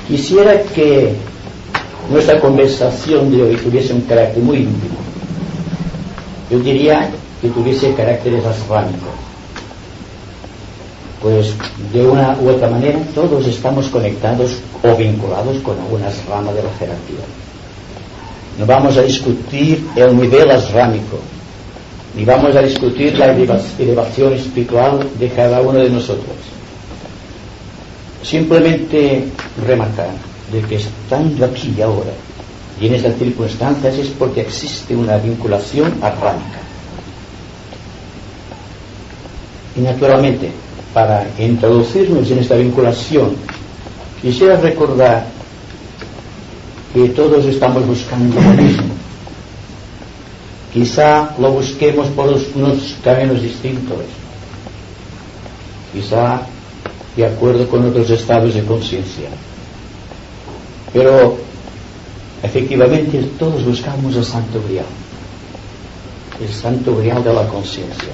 Quisiera que nuestra conversación de hoy tuviese un carácter muy íntimo. Yo diría que tuviese carácter eslámico. Pues de una u otra manera todos estamos conectados o vinculados con algunas ramas de la jerarquía. No vamos a discutir el nivel asrámico, ni vamos a discutir la elevación espiritual de cada uno de nosotros. Simplemente remarcar de que estando aquí y ahora y en estas circunstancias es porque existe una vinculación arrámica. Y naturalmente, para introducirnos en esta vinculación, quisiera recordar que todos estamos buscando lo mismo. Quizá lo busquemos por unos caminos distintos, quizá de acuerdo con otros estados de conciencia, pero efectivamente todos buscamos el Santo Grial de la conciencia.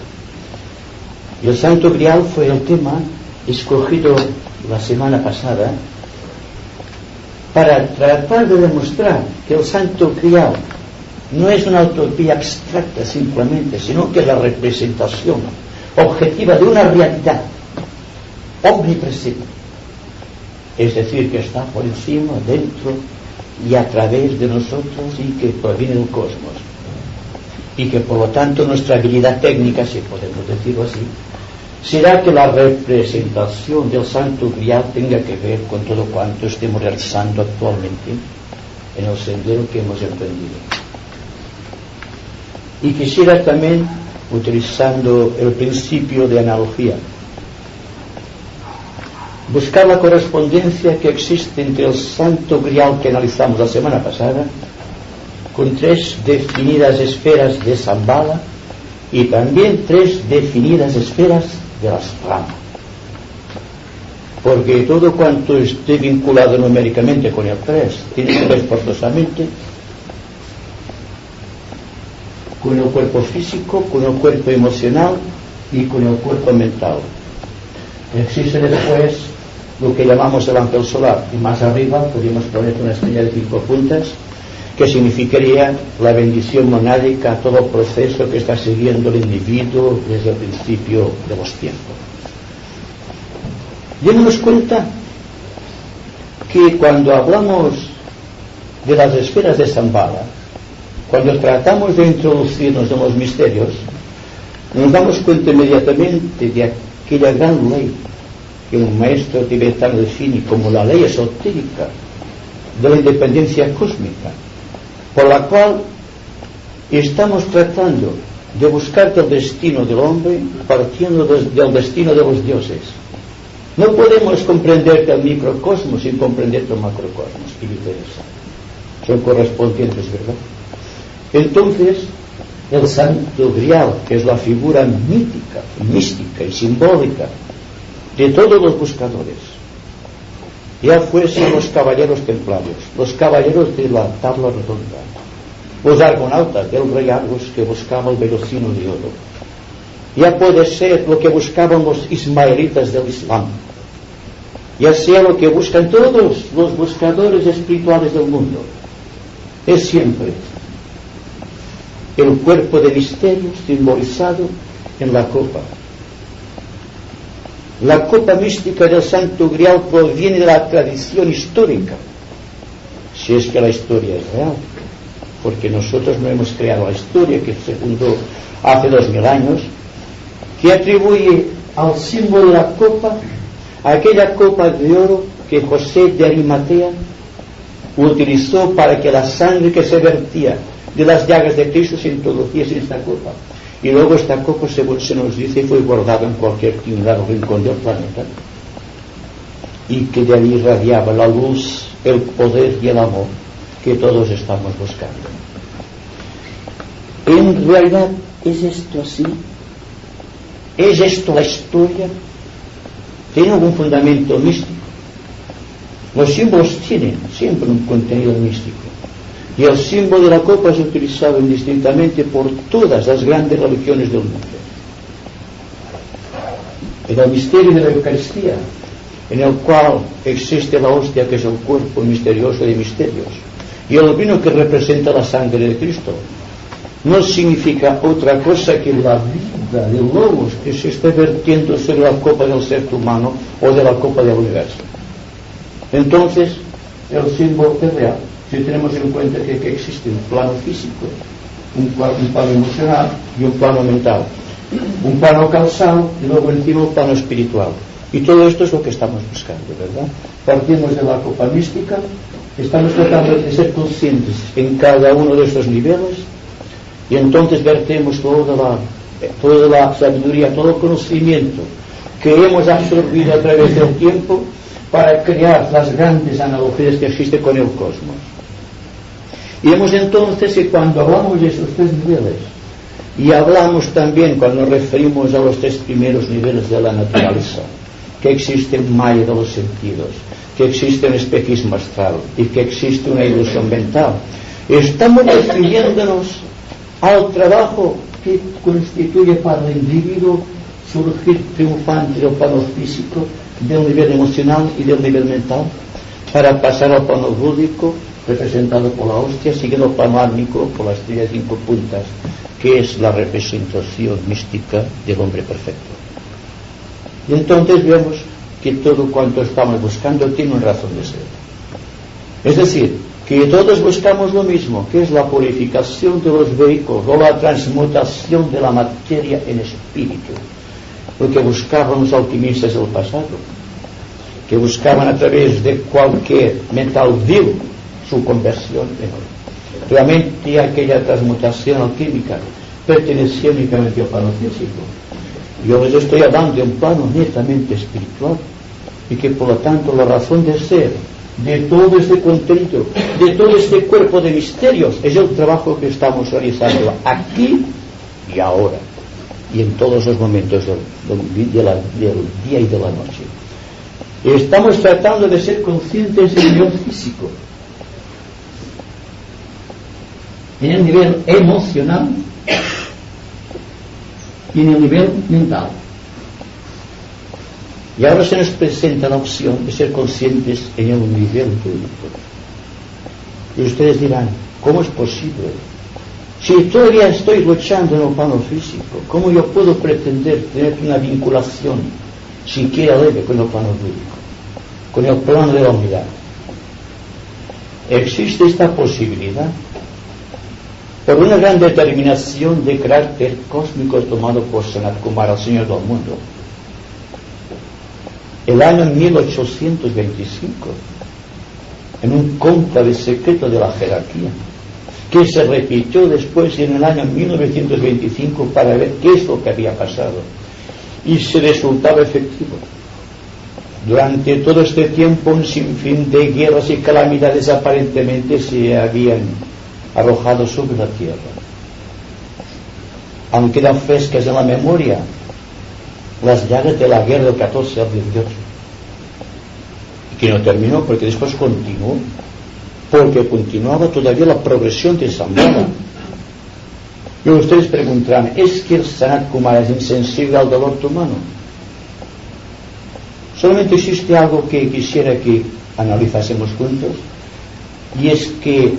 Y el Santo Grial fue el tema escogido la semana pasada para tratar de demostrar que el Santo Grial no es una utopía abstracta simplemente, sino que es la representación objetiva de una realidad omnipresente, es decir, que está por encima, dentro y a través de nosotros y que proviene del cosmos, y que por lo tanto nuestra habilidad técnica, si podemos decirlo así, será que la representación del Santo Grial tenga que ver con todo cuanto estemos realizando actualmente en el sendero que hemos emprendido. Y quisiera también, utilizando el principio de analogía, buscar la correspondencia que existe entre el Santo Grial que analizamos la semana pasada con tres definidas esferas de Shambhala y también tres definidas esferas de las ramas, porque todo cuanto esté vinculado numéricamente con el 3 tiene que ver forzosamente con el cuerpo físico, con el cuerpo emocional y con el cuerpo mental. Existe después lo que llamamos el ángel solar, y más arriba podríamos poner una estrella de 5 puntas que significaría la bendición monádica a todo proceso que está siguiendo el individuo desde el principio de los tiempos. Démonos cuenta que cuando hablamos de las esferas de Shambhala, cuando tratamos de introducirnos en los misterios, nos damos cuenta inmediatamente de aquella gran ley que un maestro tibetano define como la ley esotérica de la independencia cósmica, por la cual estamos tratando de buscar el destino del hombre partiendo del destino de los dioses. No podemos comprender el microcosmos sin comprender el macrocosmos, y viceversa. Son correspondientes, ¿verdad? Entonces, el Santo Grial, que es la figura mítica, mística y simbólica de todos los buscadores, ya fuesen los caballeros templarios, los caballeros de la tabla redonda, los argonautas del rey Argos que buscaba el velocino de oro, ya puede ser lo que buscaban los ismaelitas del Islam, ya sea lo que buscan todos los buscadores espirituales del mundo, es siempre el cuerpo de misterio simbolizado en la copa. La copa mística del Santo Grial proviene de la tradición histórica, si es que la historia es real, porque nosotros no hemos creado la historia que se fundó hace 2000 años, que atribuye al símbolo de la copa aquella copa de oro que José de Arimatea utilizó para que la sangre que se vertía de las llagas de Cristo se introduciese en esta copa. Y luego esta copa, según se nos dice, fue guardada en cualquier lugar o rincón del planeta, y que de allí irradiaba la luz, el poder y el amor que todos estamos buscando. En realidad, ¿es esto así? ¿Es esto la historia? ¿Tiene algún fundamento místico? Los símbolos tienen siempre un contenido místico. Y el símbolo de la copa es utilizado indistintamente por todas las grandes religiones del mundo. En el misterio de la Eucaristía en el cual existe la hostia, que es el cuerpo misterioso de misterios, y el vino, que representa la sangre de Cristo, no significa otra cosa que la vida del Logos que se está vertiendo sobre la copa del ser humano o de la copa del universo. Entonces, el símbolo es real si tenemos en cuenta que existe un plano físico, un plano emocional y un plano mental, un plano causal y luego encima un plano espiritual. Y todo esto es lo que estamos buscando, ¿verdad? Partimos de la copa mística, estamos tratando de ser conscientes en cada uno de estos niveles, y entonces vertemos toda la sabiduría, todo el conocimiento que hemos absorbido a través del tiempo para crear las grandes analogías que existen con el cosmos. Y vemos entonces que cuando hablamos de esos tres niveles, y hablamos también cuando nos referimos a los tres primeros niveles de la naturaleza, que existe un malla de los sentidos, que existe un espejismo astral y que existe una ilusión mental, estamos refiriéndonos al trabajo que constituye para el individuo surgir triunfante del plano físico, del nivel emocional y del nivel mental, para pasar al plano lúdico, representado por la hostia, siguiendo el plano álmico por la estrella de 5 puntas, que es la representación mística del hombre perfecto. Y entonces vemos que todo cuanto estamos buscando tiene una razón de ser. Es decir, que todos buscamos lo mismo, que es la purificación de los vehículos o la transmutación de la materia en espíritu, lo que buscaban los alquimistas del pasado, que buscaban a través de cualquier metal vil su conversión en oro. Realmente aquella transmutación alquímica pertenecía únicamente al plano físico. Yo les estoy hablando de un plano netamente espiritual, y que por lo tanto la razón de ser de todo este contenido, de todo este cuerpo de misterios, es el trabajo que estamos realizando aquí y ahora, y en todos los momentos del día y de la noche. Estamos tratando de ser conscientes del nivel físico, en el nivel emocional y en el nivel mental. Y ahora se nos presenta la opción de ser conscientes en el nivel público. Y ustedes dirán, ¿cómo es posible? Si todavía estoy luchando en el plano físico, ¿cómo yo puedo pretender tener una vinculación siquiera leve con el plano público, con el plano de la unidad? Existe esta posibilidad por una gran determinación de carácter cósmico tomado por Sanat Kumara, el Señor del Mundo. El año 1825, en un cónclave secreto de la jerarquía, que se repitió después en el año 1925 para ver qué es lo que había pasado, y se resultaba efectivo. Durante todo este tiempo un sinfín de guerras y calamidades aparentemente se habían arrojado sobre la tierra. Aún quedan frescas en la memoria las llagas de la guerra del 14 al 18, que no terminó, porque después continuó, porque continuaba todavía la progresión de Shambhala. Y ustedes preguntarán, ¿es que el Sanat Kumara es insensible al dolor humano? Solamente existe algo que quisiera que analizásemos juntos, y es que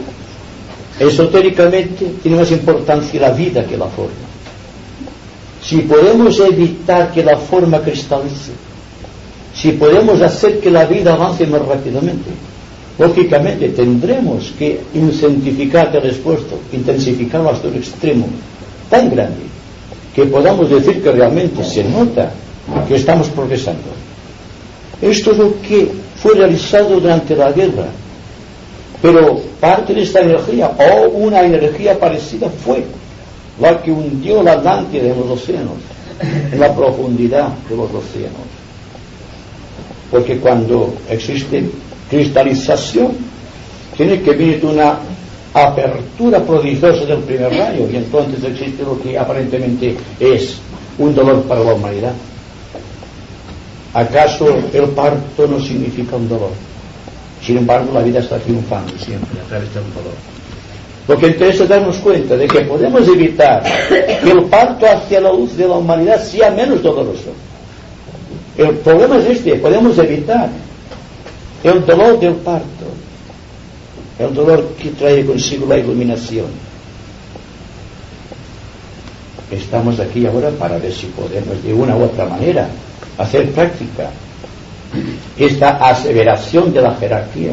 esotéricamente tiene más importancia la vida que la forma. Si podemos evitar que la forma cristalice, si podemos hacer que la vida avance más rápidamente, lógicamente tendremos que intensificar el esfuerzo, intensificarlo hasta un extremo tan grande que podamos decir que realmente se nota que estamos progresando. Esto es lo que fue realizado durante la guerra, pero parte de esta energía o una energía parecida fue la que hundió la Atlántida en los océanos, en la profundidad de los océanos. Porque cuando existe cristalización, tiene que venir una apertura prodigiosa del primer rayo, y entonces existe lo que aparentemente es un dolor para la humanidad. ¿Acaso el parto no significa un dolor? Sin embargo, la vida está triunfando siempre a través del dolor. Lo que interesa es darnos cuenta de que podemos evitar que el parto hacia la luz de la humanidad sea menos doloroso. El problema es este: podemos evitar el dolor del parto, el dolor que trae consigo la iluminación. Estamos aquí ahora para ver si podemos de una u otra manera hacer práctica esta aseveración de la jerarquía,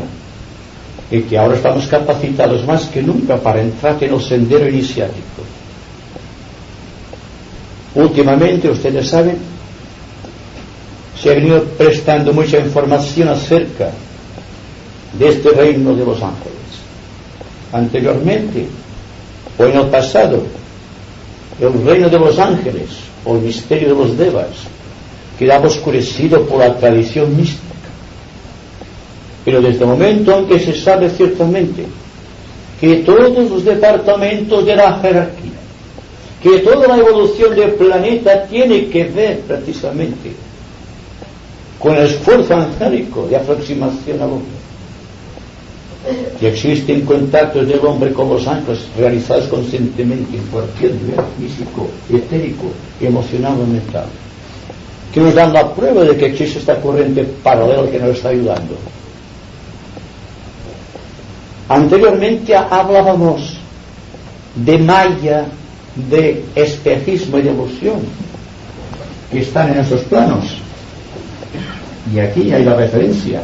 y que ahora estamos capacitados más que nunca para entrar en el sendero iniciático. Últimamente, ustedes saben, se ha venido prestando mucha información acerca de este reino de los ángeles. Anteriormente, o en el pasado, el reino de los ángeles, o el misterio de los devas, quedaba oscurecido por la tradición mística. Pero desde el momento en que se sabe ciertamente que todos los departamentos de la jerarquía, que toda la evolución del planeta tiene que ver precisamente con el esfuerzo angélico de aproximación al hombre, que existen contactos del hombre con los ángeles realizados conscientemente en cualquier nivel físico, etérico, emocional o mental, que nos dan la prueba de que existe esta corriente paralela que nos está ayudando. Anteriormente hablábamos de maya, de espejismo y de ilusión, que están en esos planos, y aquí hay la referencia.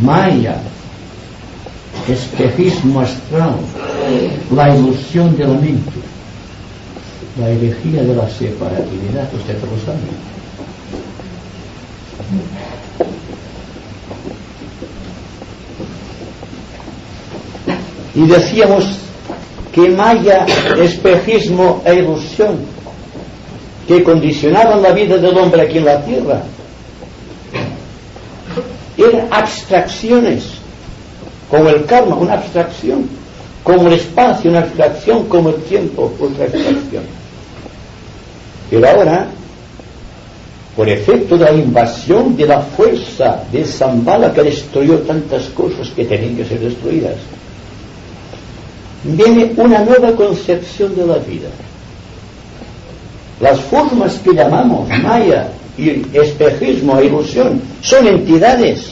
Maya, espejismo astral, la ilusión de la mente, la herejía de la separatividad, usted lo sabe. Y decíamos que maya, espejismo e ilusión, que condicionaban la vida del hombre aquí en la tierra, eran abstracciones, como el karma, una abstracción, como el espacio, una abstracción, como el tiempo, otra abstracción. Pero ahora, por efecto de la invasión de la fuerza de Shambhala, que destruyó tantas cosas que tenían que ser destruidas, viene una nueva concepción de la vida. Las formas que llamamos maya y espejismo e ilusión son entidades,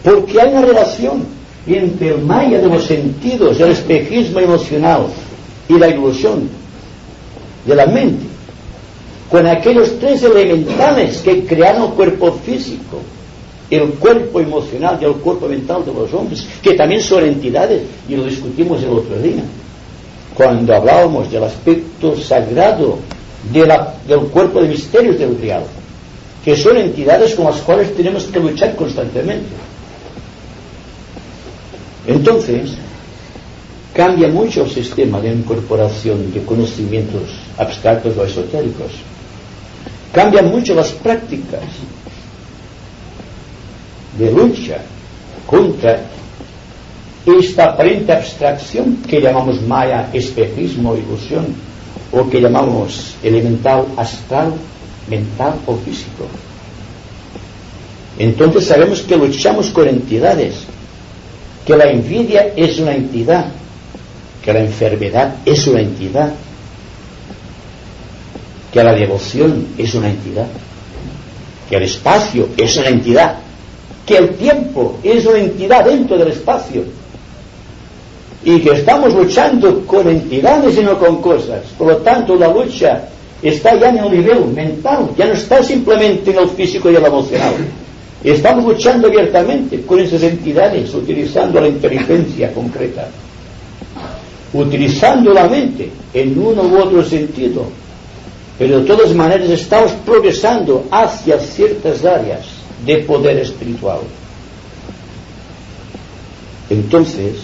porque hay una relación entre el maya de los sentidos, el espejismo emocional y la ilusión de la mente, con aquellos tres elementales que crearon el cuerpo físico, el cuerpo emocional y el cuerpo mental de los hombres, que también son entidades, y lo discutimos el otro día cuando hablábamos del aspecto sagrado del cuerpo de misterios del Grial, que son entidades con las cuales tenemos que luchar constantemente. Entonces cambia mucho el sistema de incorporación de conocimientos abstractos o esotéricos, cambian mucho las prácticas de lucha contra esta aparente abstracción que llamamos maya, espejismo, ilusión, o que llamamos elemental, astral, mental o físico. Entonces sabemos que luchamos con entidades, que la envidia es una entidad, que la enfermedad es una entidad, que la devoción es una entidad, que el espacio es una entidad, que el tiempo es una entidad dentro del espacio, y que estamos luchando con entidades y no con cosas. Por lo tanto, la lucha está ya en el nivel mental, ya no está simplemente en el físico y el emocional. Estamos luchando abiertamente con esas entidades, utilizando la inteligencia concreta, utilizando la mente en uno u otro sentido, pero de todas maneras estamos progresando hacia ciertas áreas de poder espiritual. Entonces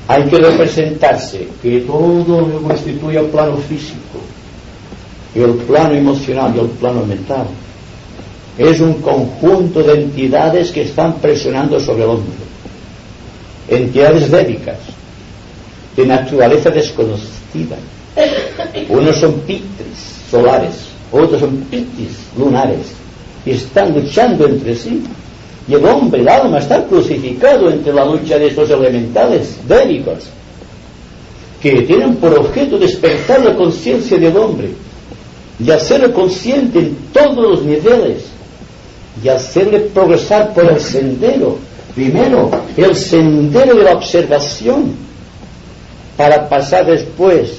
hay que representarse que todo lo que constituye el plano físico, el plano emocional y el plano mental es un conjunto de entidades que están presionando sobre el hombre, entidades védicas de naturaleza desconocida. Unos son pitris solares, otros son pitris lunares, y están luchando entre sí. Y el hombre, el alma, está crucificado entre la lucha de estos elementales védicos. que tienen por objeto despertar la conciencia del hombre y hacerle consciente en todos los niveles y hacerle progresar por el sendero. Primero, el sendero de la observación, para pasar después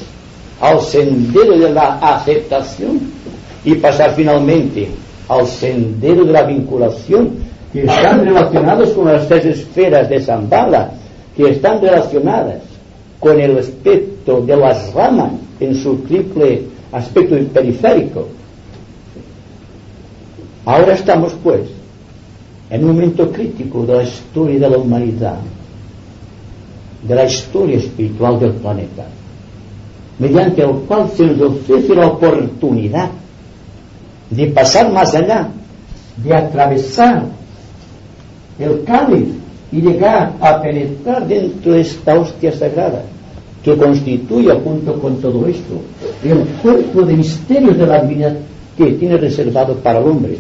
al sendero de la aceptación y pasar finalmente al sendero de la vinculación, que están relacionados con las tres esferas de Shambhala, que están relacionadas con el aspecto de las ramas en su triple aspecto periférico. Ahora estamos, pues, en un momento crítico de la historia de la humanidad, de la historia espiritual del planeta, mediante el cual se nos ofrece la oportunidad de pasar más allá, de atravesar el cáliz y llegar a penetrar dentro de esta hostia sagrada que constituye, junto con todo esto, el cuerpo de misterios de la divinidad que tiene reservado para el hombre.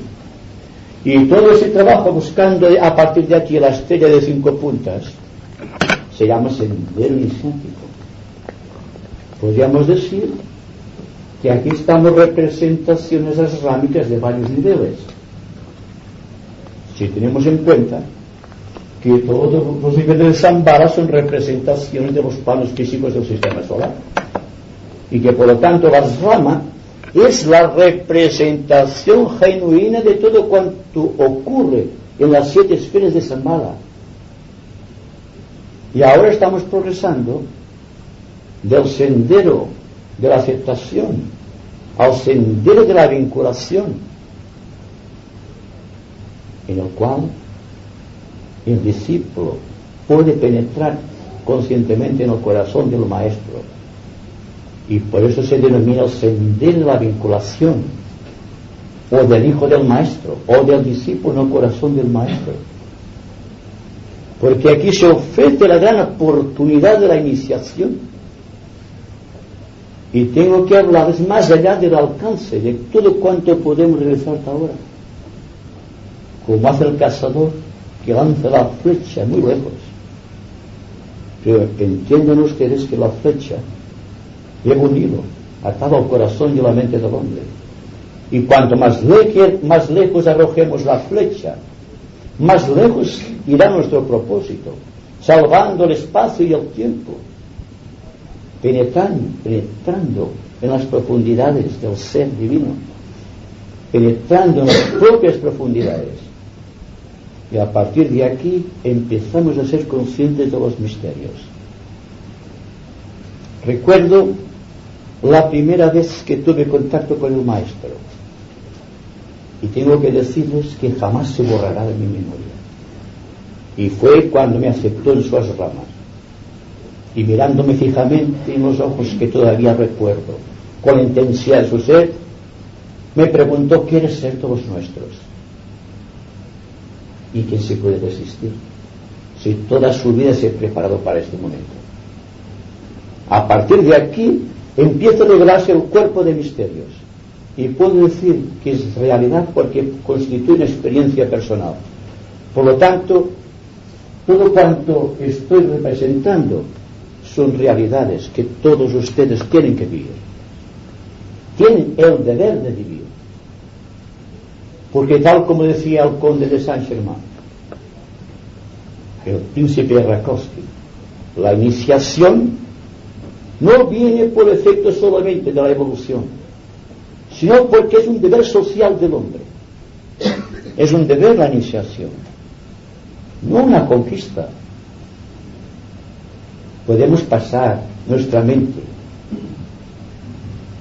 Y todo ese trabajo buscando a partir de aquí la estrella de 5 puntas se llama sendero iniciático. Podríamos decir que aquí estamos representaciones asrámicas de varios niveles. Si tenemos en cuenta que todos los niveles de Shambhala son representaciones de los planos físicos del sistema solar, y que por lo tanto la rama es la representación genuina de todo cuanto ocurre en las 7 esferas de Shambhala. Y ahora estamos progresando del sendero de la aceptación al sendero de la vinculación, en el cual el discípulo puede penetrar conscientemente en el corazón del maestro, y por eso se denomina el sendero de la vinculación, o del hijo del maestro, o del discípulo en el corazón del maestro, porque aquí se ofrece la gran oportunidad de la iniciación. Y tengo que hablarles más allá del alcance de todo cuanto podemos realizar hasta ahora, como hace el cazador que lanza la flecha muy lejos. Pero entienden ustedes que la flecha lleva un hilo atado al corazón y a la mente del hombre, y cuanto más lejos arrojemos la flecha, más lejos irá nuestro propósito, salvando el espacio y el tiempo, penetrando en las profundidades del ser divino, penetrando en las propias profundidades. Y a partir de aquí empezamos a ser conscientes de los misterios. Recuerdo la primera vez que tuve contacto con el maestro, y tengo que decirles que jamás se borrará de mi memoria. Y fue cuando me aceptó en sus ramas, y mirándome fijamente en los ojos que todavía recuerdo, con la intensidad de su ser, me preguntó: ¿quieres ser todos nuestros? ¿Y quién se puede resistir si toda su vida se ha preparado para este momento? A partir de aquí empieza a revelarse el cuerpo de misterios, y puedo decir que es realidad porque constituye una experiencia personal. Por lo tanto, todo cuanto estoy representando son realidades que todos ustedes tienen que vivir, tienen el deber de vivir, porque tal como decía el conde de Saint-Germain, el príncipe Rakowski, la iniciación no viene por efecto solamente de la evolución, sino porque es un deber social del hombre. Es un deber la iniciación, no una conquista. Podemos pasar nuestra mente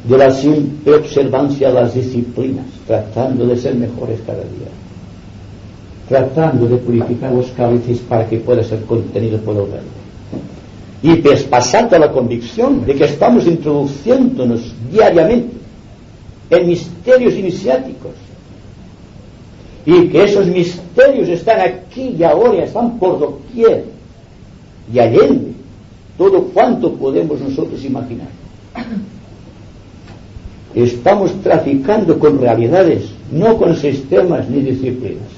de la simple observancia a las disciplinas, tratando de ser mejores cada día, tratando de purificar los cálices para que pueda ser contenido por el Verbo, y pues pasando a la convicción de que estamos introduciéndonos diariamente en misterios iniciáticos, y que esos misterios están aquí y ahora, están por doquier y allende todo cuanto podemos nosotros imaginar. Estamos traficando con realidades, no con sistemas ni disciplinas.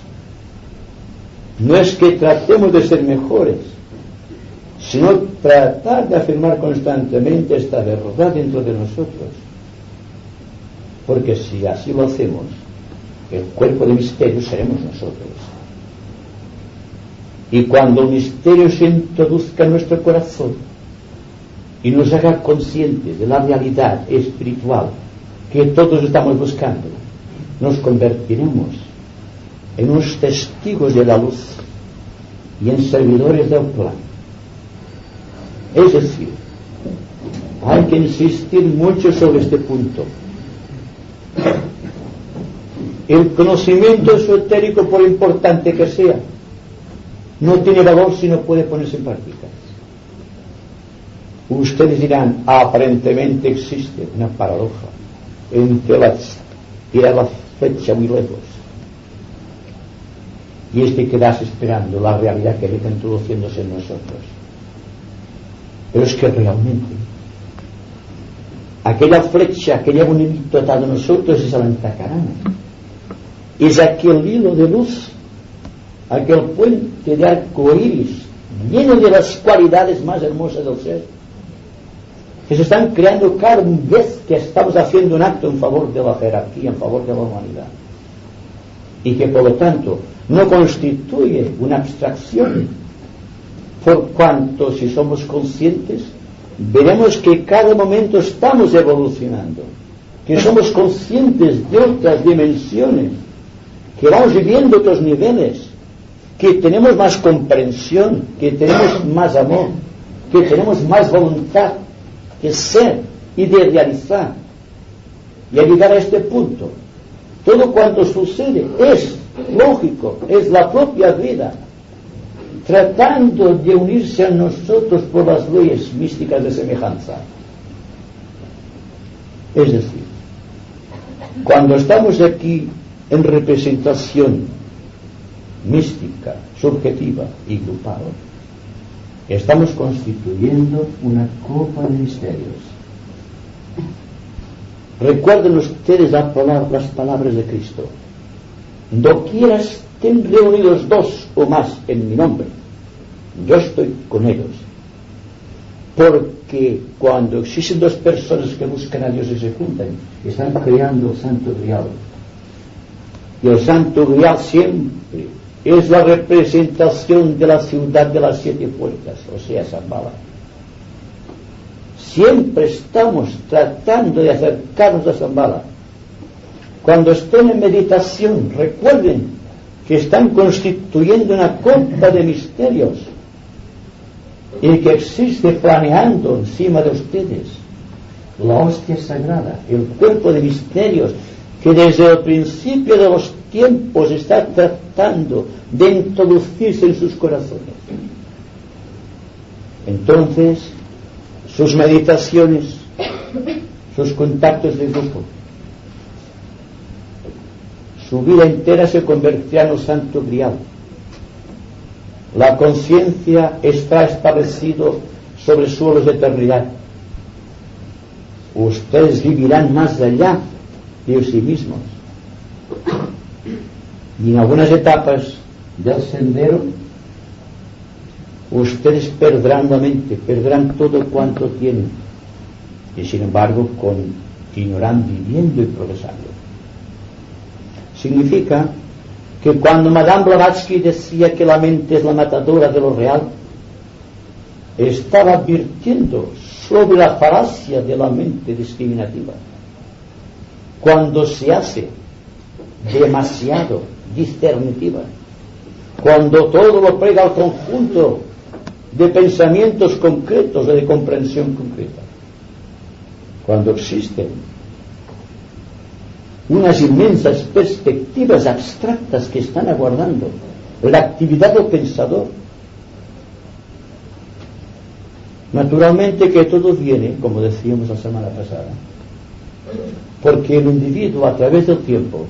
No es que tratemos de ser mejores, sino tratar de afirmar constantemente esta verdad dentro de nosotros. Porque si así lo hacemos, el cuerpo de misterio seremos nosotros. Y cuando el misterio se introduzca en nuestro corazón y nos haga conscientes de la realidad espiritual que todos estamos buscando, nos convertiremos en unos testigos de la luz y en servidores del plan. Es decir, hay que insistir mucho sobre este punto. El conocimiento esotérico, por importante que sea, no tiene valor si no puede ponerse en práctica. Ustedes dirán, aparentemente existe una paradoja entre tirar la flecha muy lejos y es que quedas esperando la realidad que está introduciéndose en nosotros. Pero es que realmente aquella flecha que lleva un hilito atado a nosotros es el antacarana, es aquel hilo de luz, aquel puente de arco iris lleno de las cualidades más hermosas del ser, que se están creando cada vez que estamos haciendo un acto en favor de la jerarquía, en favor de la humanidad, y que por lo tanto no constituye una abstracción, por cuanto si somos conscientes veremos que cada momento estamos evolucionando, que somos conscientes de otras dimensiones, que vamos viviendo otros niveles, que tenemos más comprensión, que tenemos más amor, que tenemos más voluntad de ser y de realizar. Y al llegar a este punto, todo cuanto sucede es lógico, es la propia vida tratando de unirse a nosotros por las leyes místicas de semejanza. Es decir, cuando estamos aquí en representación mística, subjetiva y grupal, estamos constituyendo una copa de misterios. Recuerden ustedes las palabras de Cristo: doquiera estén reunidos dos o más en mi nombre, yo estoy con ellos. Porque cuando existen dos personas que buscan a Dios y se juntan, están creando el Santo Grial. Y el Santo Grial siempre es la representación de la ciudad de las 7 puertas, o sea, Shambhala. Siempre estamos tratando de acercarnos a Shambhala. Cuando estén en meditación, recuerden que están constituyendo una copa de misterios y que existe planeando encima de ustedes la hostia sagrada, el cuerpo de misterios que desde el principio de los tiempos está tratando de introducirse en sus corazones. Entonces, sus meditaciones, sus contactos de grupo, su vida entera se convertirá en el Santo Grial. La conciencia está establecida sobre suelos de eternidad. Ustedes vivirán más allá de sí mismos. Y en algunas etapas del sendero, ustedes perderán la mente, perderán todo cuanto tienen. Y sin embargo, continuarán viviendo y progresando. Significa que cuando Madame Blavatsky decía que la mente es la matadora de lo real, estaba advirtiendo sobre la falacia de la mente discriminativa. Cuando se hace demasiado discernitiva, cuando todo lo pega al conjunto de pensamientos concretos o de comprensión concreta, cuando existen unas inmensas perspectivas abstractas que están aguardando la actividad del pensador. Naturalmente que todo viene, como decíamos la semana pasada, porque el individuo a través del tiempo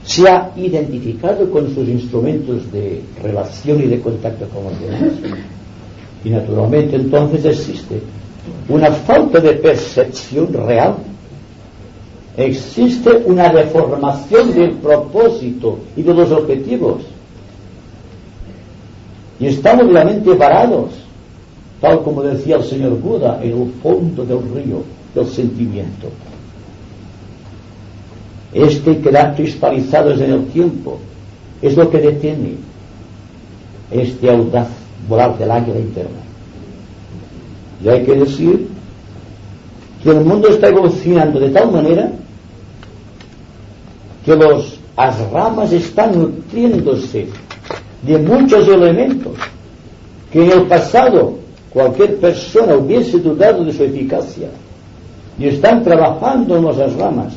se ha identificado con sus instrumentos de relación y de contacto con los demás. Y naturalmente entonces existe una falta de percepción real. Existe una deformación del propósito y de los objetivos. Y estamos realmente varados tal como decía el señor Buda, en el fondo del río del sentimiento. Quedar cristalizados en el tiempo es lo que detiene este audaz volar del águila interna. Y hay que decir que el mundo está evolucionando de tal manera que las ramas están nutriéndose de muchos elementos que en el pasado cualquier persona hubiese dudado de su eficacia, y están trabajando en las ramas.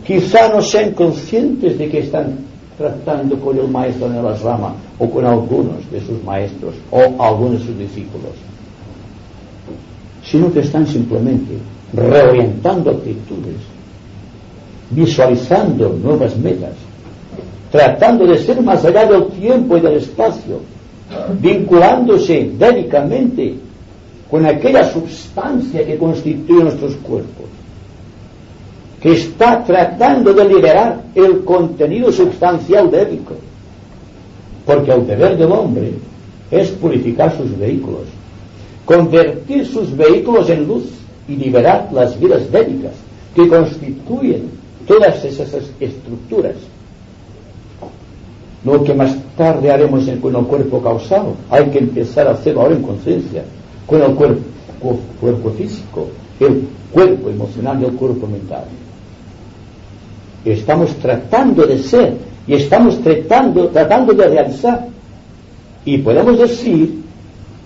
Quizá no sean conscientes de que están tratando con el maestro de las ramas o con algunos de sus maestros o algunos de sus discípulos, sino que están simplemente reorientando actitudes, visualizando nuevas metas, tratando de ser más allá del tiempo y del espacio, vinculándose débicamente con aquella sustancia que constituye nuestros cuerpos, que está tratando de liberar el contenido sustancial débico, porque el deber del hombre es purificar sus vehículos, convertir sus vehículos en luz y liberar las vidas débicas que constituyen todas esas estructuras. Lo que más tarde haremos con el cuerpo causal, hay que empezar a hacerlo ahora en conciencia, con el cuerpo físico, el cuerpo emocional y el cuerpo mental. Estamos tratando de ser y estamos tratando de realizar, y podemos decir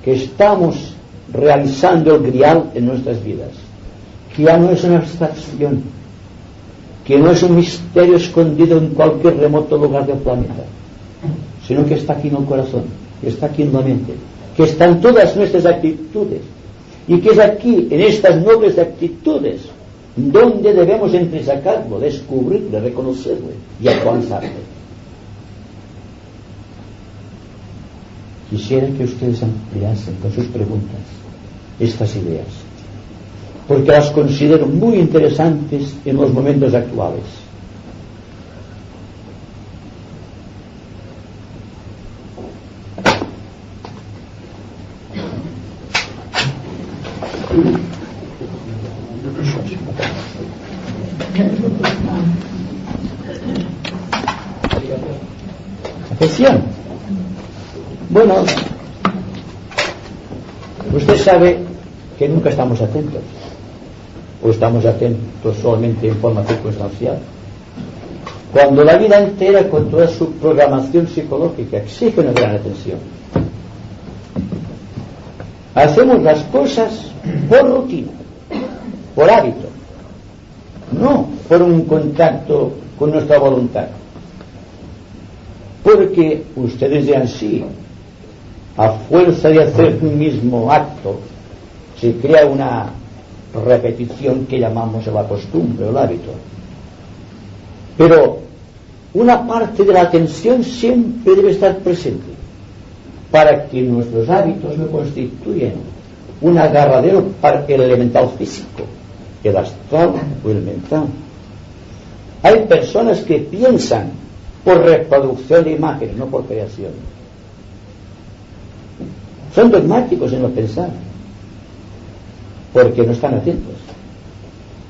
que estamos realizando el grial en nuestras vidas, que ya no es una abstracción, que no es un misterio escondido en cualquier remoto lugar del planeta, sino que está aquí en el corazón, que está aquí en la mente, que está en todas nuestras actitudes, y que es aquí, en estas nobles actitudes, donde debemos entresacarlo, descubrirlo, reconocerlo y alcanzarlo. Quisiera que ustedes ampliasen con sus preguntas estas ideas, porque las considero muy interesantes en los momentos actuales. Atención. Bueno, usted sabe que nunca estamos atentos, o estamos atentos solamente en forma circunstancial, cuando la vida entera, con toda su programación psicológica, exige una gran atención. Hacemos las cosas por rutina, por hábito, no por un contacto con nuestra voluntad, porque ustedes de así, a fuerza de hacer un mismo acto, se crea una repetición que llamamos la costumbre o el hábito. Pero una parte de la atención siempre debe estar presente, para que nuestros hábitos no constituyan un agarradero para el elemental físico, el astral o el mental. Hay personas que piensan por reproducción de imágenes, no por creación. Son dogmáticos en lo pensar, porque no están atentos.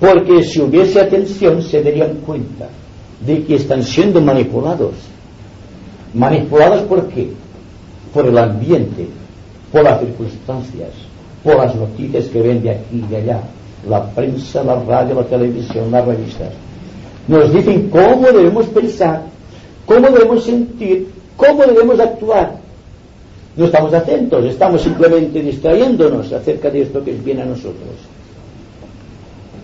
Porque si hubiese atención se darían cuenta de que están siendo manipulados. ¿Manipulados por qué? Por el ambiente, por las circunstancias, por las noticias que ven de aquí y de allá, la prensa, la radio, la televisión, las revistas. Nos dicen cómo debemos pensar, cómo debemos sentir, cómo debemos actuar. No estamos atentos, estamos simplemente distrayéndonos acerca de esto que viene a nosotros.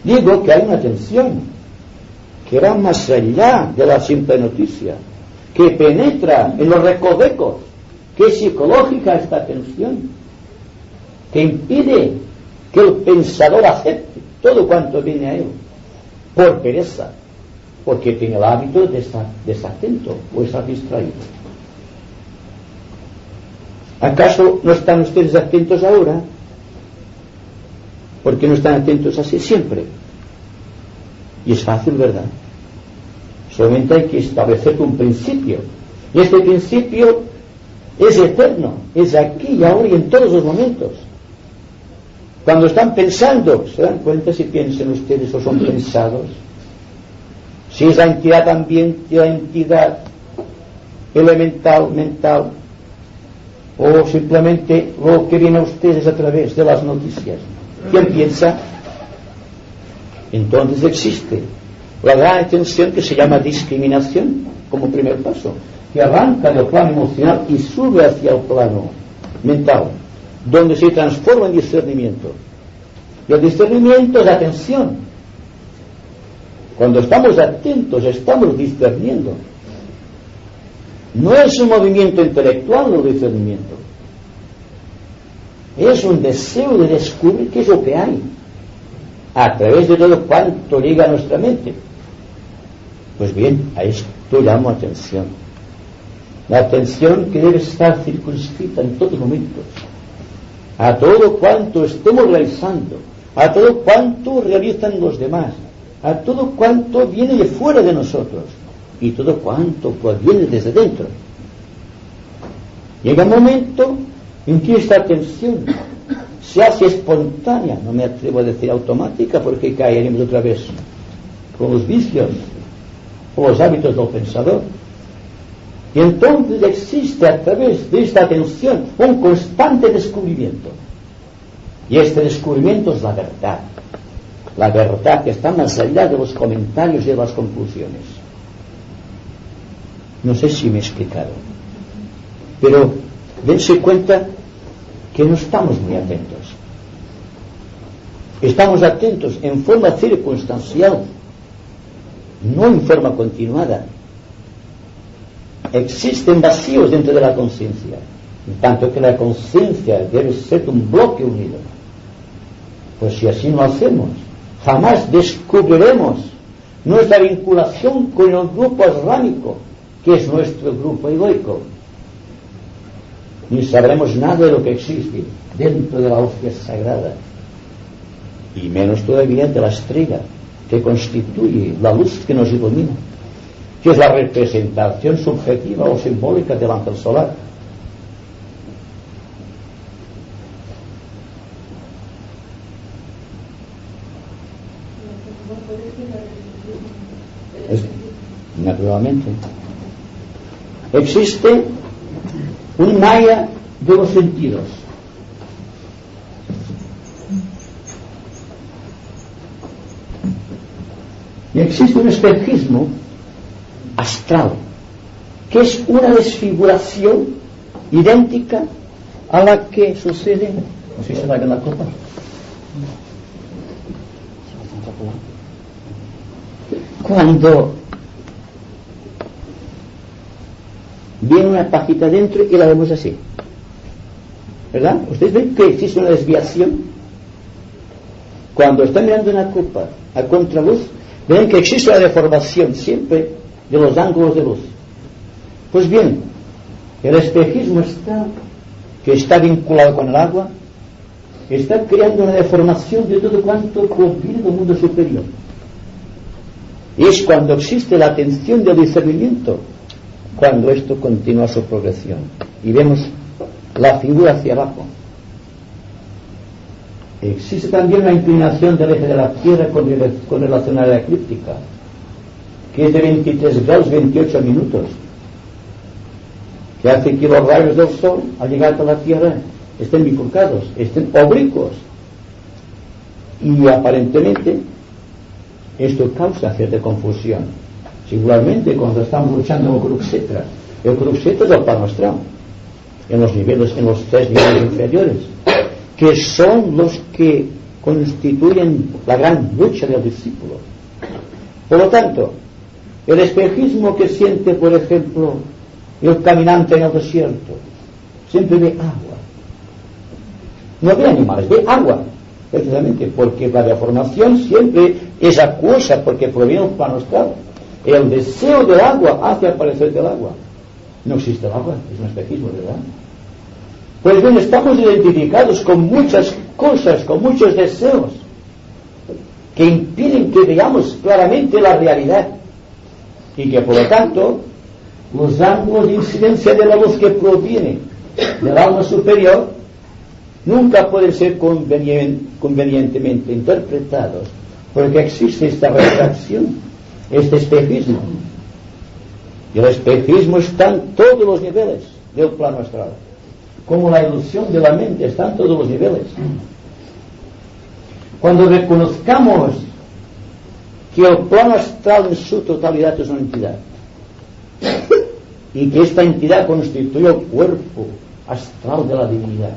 Digo que hay una atención que va más allá de la simple noticia, que penetra en los recovecos, que es psicológica esta atención, que impide que el pensador acepte todo cuanto viene a él, por pereza, porque tiene el hábito de estar desatento o estar distraído. ¿Acaso no están ustedes atentos ahora? ¿Por qué no están atentos así siempre? Y es fácil, ¿verdad? Solamente hay que establecer un principio, y este principio es eterno, es aquí y ahora y en todos los momentos. Cuando están pensando, ¿se dan cuenta si piensan ustedes o son pensados? Si es la entidad ambiente, la entidad elemental, mental, o simplemente lo que viene a ustedes a través de las noticias. ¿Quién piensa? Entonces existe la gran tensión que se llama discriminación como primer paso, que arranca del plano emocional y sube hacia el plano mental, donde se transforma en discernimiento. Y el discernimiento es atención. Cuando estamos atentos, estamos discerniendo. No es un movimiento intelectual el discernimiento. Es un deseo de descubrir qué es lo que hay, a través de todo cuanto llega a nuestra mente. Pues bien, a esto llamo atención. La atención que debe estar circunscrita en todos momentos, a todo cuanto estemos realizando, a todo cuanto realizan los demás, a todo cuanto viene de fuera de nosotros y todo cuanto proviene desde dentro. Llega un momento en que esta atención se hace espontánea, no me atrevo a decir automática porque caeremos otra vez con los vicios o los hábitos del pensador. Y entonces existe a través de esta atención un constante descubrimiento. Y este descubrimiento es la verdad que está más allá de los comentarios y de las conclusiones. No sé si me he explicado, pero dense cuenta que no estamos muy atentos. Estamos atentos en forma circunstancial, no en forma continuada. Existen vacíos dentro de la conciencia, en tanto que la conciencia debe ser un bloque unido. Pues si así no hacemos, jamás descubriremos nuestra vinculación con el grupo asrámico, que es nuestro grupo egoico, ni sabremos nada de lo que existe dentro de la hostia sagrada, y menos todavía de la estrella que constituye la luz que nos ilumina, que es la representación subjetiva o simbólica del ángel solar. Naturalmente existe un maya de los sentidos. Y existe un espejismo astral, que es una desfiguración idéntica a la que sucede, no sé si se da en la copa, cuando viene una pajita dentro y la vemos así, ¿verdad? Ustedes ven que existe una desviación. Cuando están mirando una copa a contraluz, ven que existe una deformación siempre de los ángulos de luz. Pues bien, el espejismo que está vinculado con el agua, está creando una deformación de todo cuanto proviene del mundo superior. Y es cuando existe la atención del discernimiento, cuando esto continúa su progresión y vemos la figura hacia abajo. Existe también una inclinación del eje de la Tierra con relación a la eclíptica, que es de 23 grados 28 minutos, que hace que los rayos del Sol al llegar a la Tierra estén bifurcados, estén oblicuos, y aparentemente esto causa cierta confusión, singularmente cuando estamos luchando con Kurukshetra. El Kurukshetra es el plano astral, en los 3 niveles inferiores, que son los que constituyen la gran lucha del discípulo. Por lo tanto, el espejismo que siente, por ejemplo, el caminante en el desierto, siempre ve agua. No ve animales, ve agua, precisamente porque la deformación siempre es acuosa, porque proviene del plano astral. El deseo del agua hace aparecer el agua. No existe el agua, es un espejismo, ¿verdad? Pues bien, estamos identificados con muchas cosas, con muchos deseos que impiden que veamos claramente la realidad, y que por lo tanto los ángulos de incidencia de la luz que proviene del alma superior nunca pueden ser convenientemente interpretados, porque existe esta refracción, este espejismo. Y el espejismo está en todos los niveles del plano astral, como la ilusión de la mente está en todos los niveles. Cuando reconozcamos que el plano astral en su totalidad es una entidad, y que esta entidad constituye el cuerpo astral de la divinidad,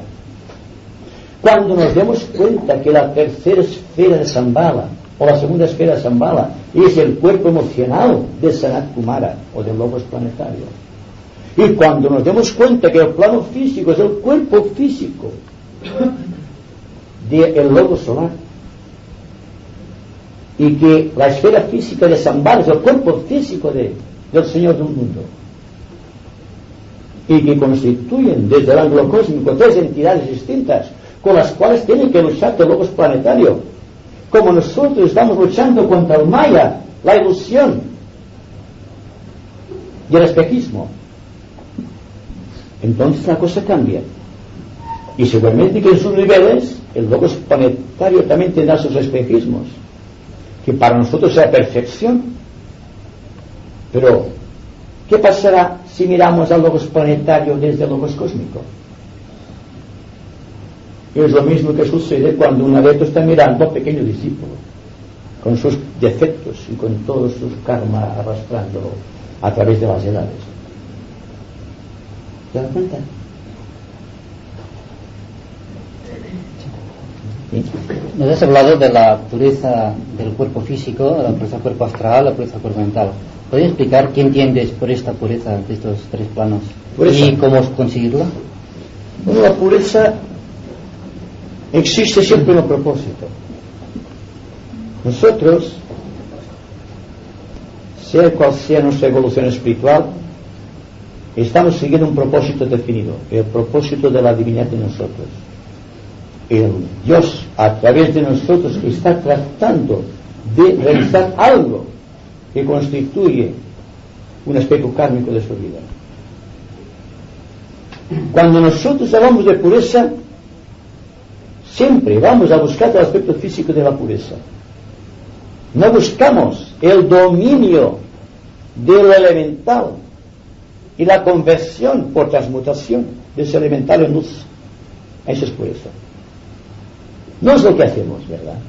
cuando nos demos cuenta que la tercera esfera de Shambhala, o la segunda esfera de Shambhala, es el cuerpo emocional de Sanat Kumara, o del logos planetario, y cuando nos demos cuenta que el plano físico es el cuerpo físico del logos solar, y que la esfera física de Shambhala es el cuerpo físico del Señor del mundo, y que constituyen desde el ángulo cósmico tres entidades distintas con las cuales tiene que luchar el logos planetario, como nosotros estamos luchando contra el maya, la ilusión y el espejismo. Entonces la cosa cambia, y seguramente que en sus niveles el logos planetario también tendrá sus espejismos, que para nosotros es la perfección. Pero ¿qué pasará si miramos al logos planetario desde el logos cósmico? Es lo mismo que sucede cuando un adepto está mirando al pequeño discípulo, con sus defectos y con todos sus karma arrastrándolo a través de las edades. ¿Te das cuenta? ¿Sí? Nos has hablado de la pureza del cuerpo físico, la pureza del cuerpo astral, la pureza del cuerpo mental. ¿Podrías explicar qué entiendes por esta pureza de estos tres planos? ¿Pureza? ¿Y cómo conseguirla? Bueno, la pureza existe siempre en el propósito. Nosotros, sea cual sea nuestra evolución espiritual, estamos siguiendo un propósito definido, el propósito de la divinidad de nosotros. El Dios, a través de nosotros, está tratando de realizar algo que constituye un aspecto kármico de su vida. Cuando nosotros hablamos de pureza, siempre vamos a buscar el aspecto físico de la pureza. No buscamos el dominio de lo elemental y la conversión por transmutación de ese elemental en luz. Eso es pureza. No es lo que hacemos, ¿verdad?,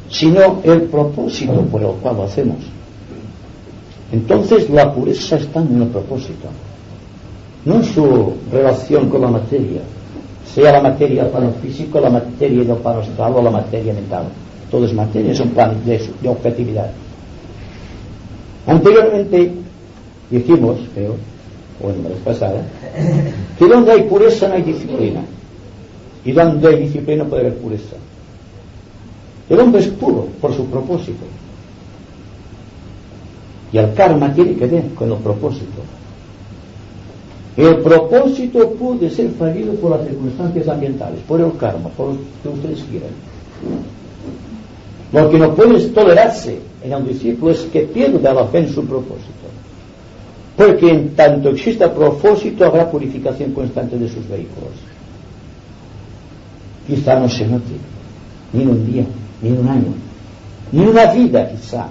sino el propósito por el cual lo hacemos. Entonces la pureza está en el propósito, no en su relación con la materia, sea la materia del plano físico, la materia del plano astral o la materia mental. Todo es materia, es un plan de objetividad. Anteriormente dijimos, creo, o en la vez pasada, que donde hay pureza no hay disciplina, y donde hay disciplina puede haber pureza. El hombre es puro por su propósito, y el karma tiene que ver con el propósito. El propósito puede ser fallido por las circunstancias ambientales, por el karma, por lo que ustedes quieran. Lo que no puede tolerarse en el discípulo es que pierda la fe en su propósito, porque en tanto exista propósito habrá purificación constante de sus vehículos. Quizá no se note ni en un día, ni en un año, ni en una vida quizá,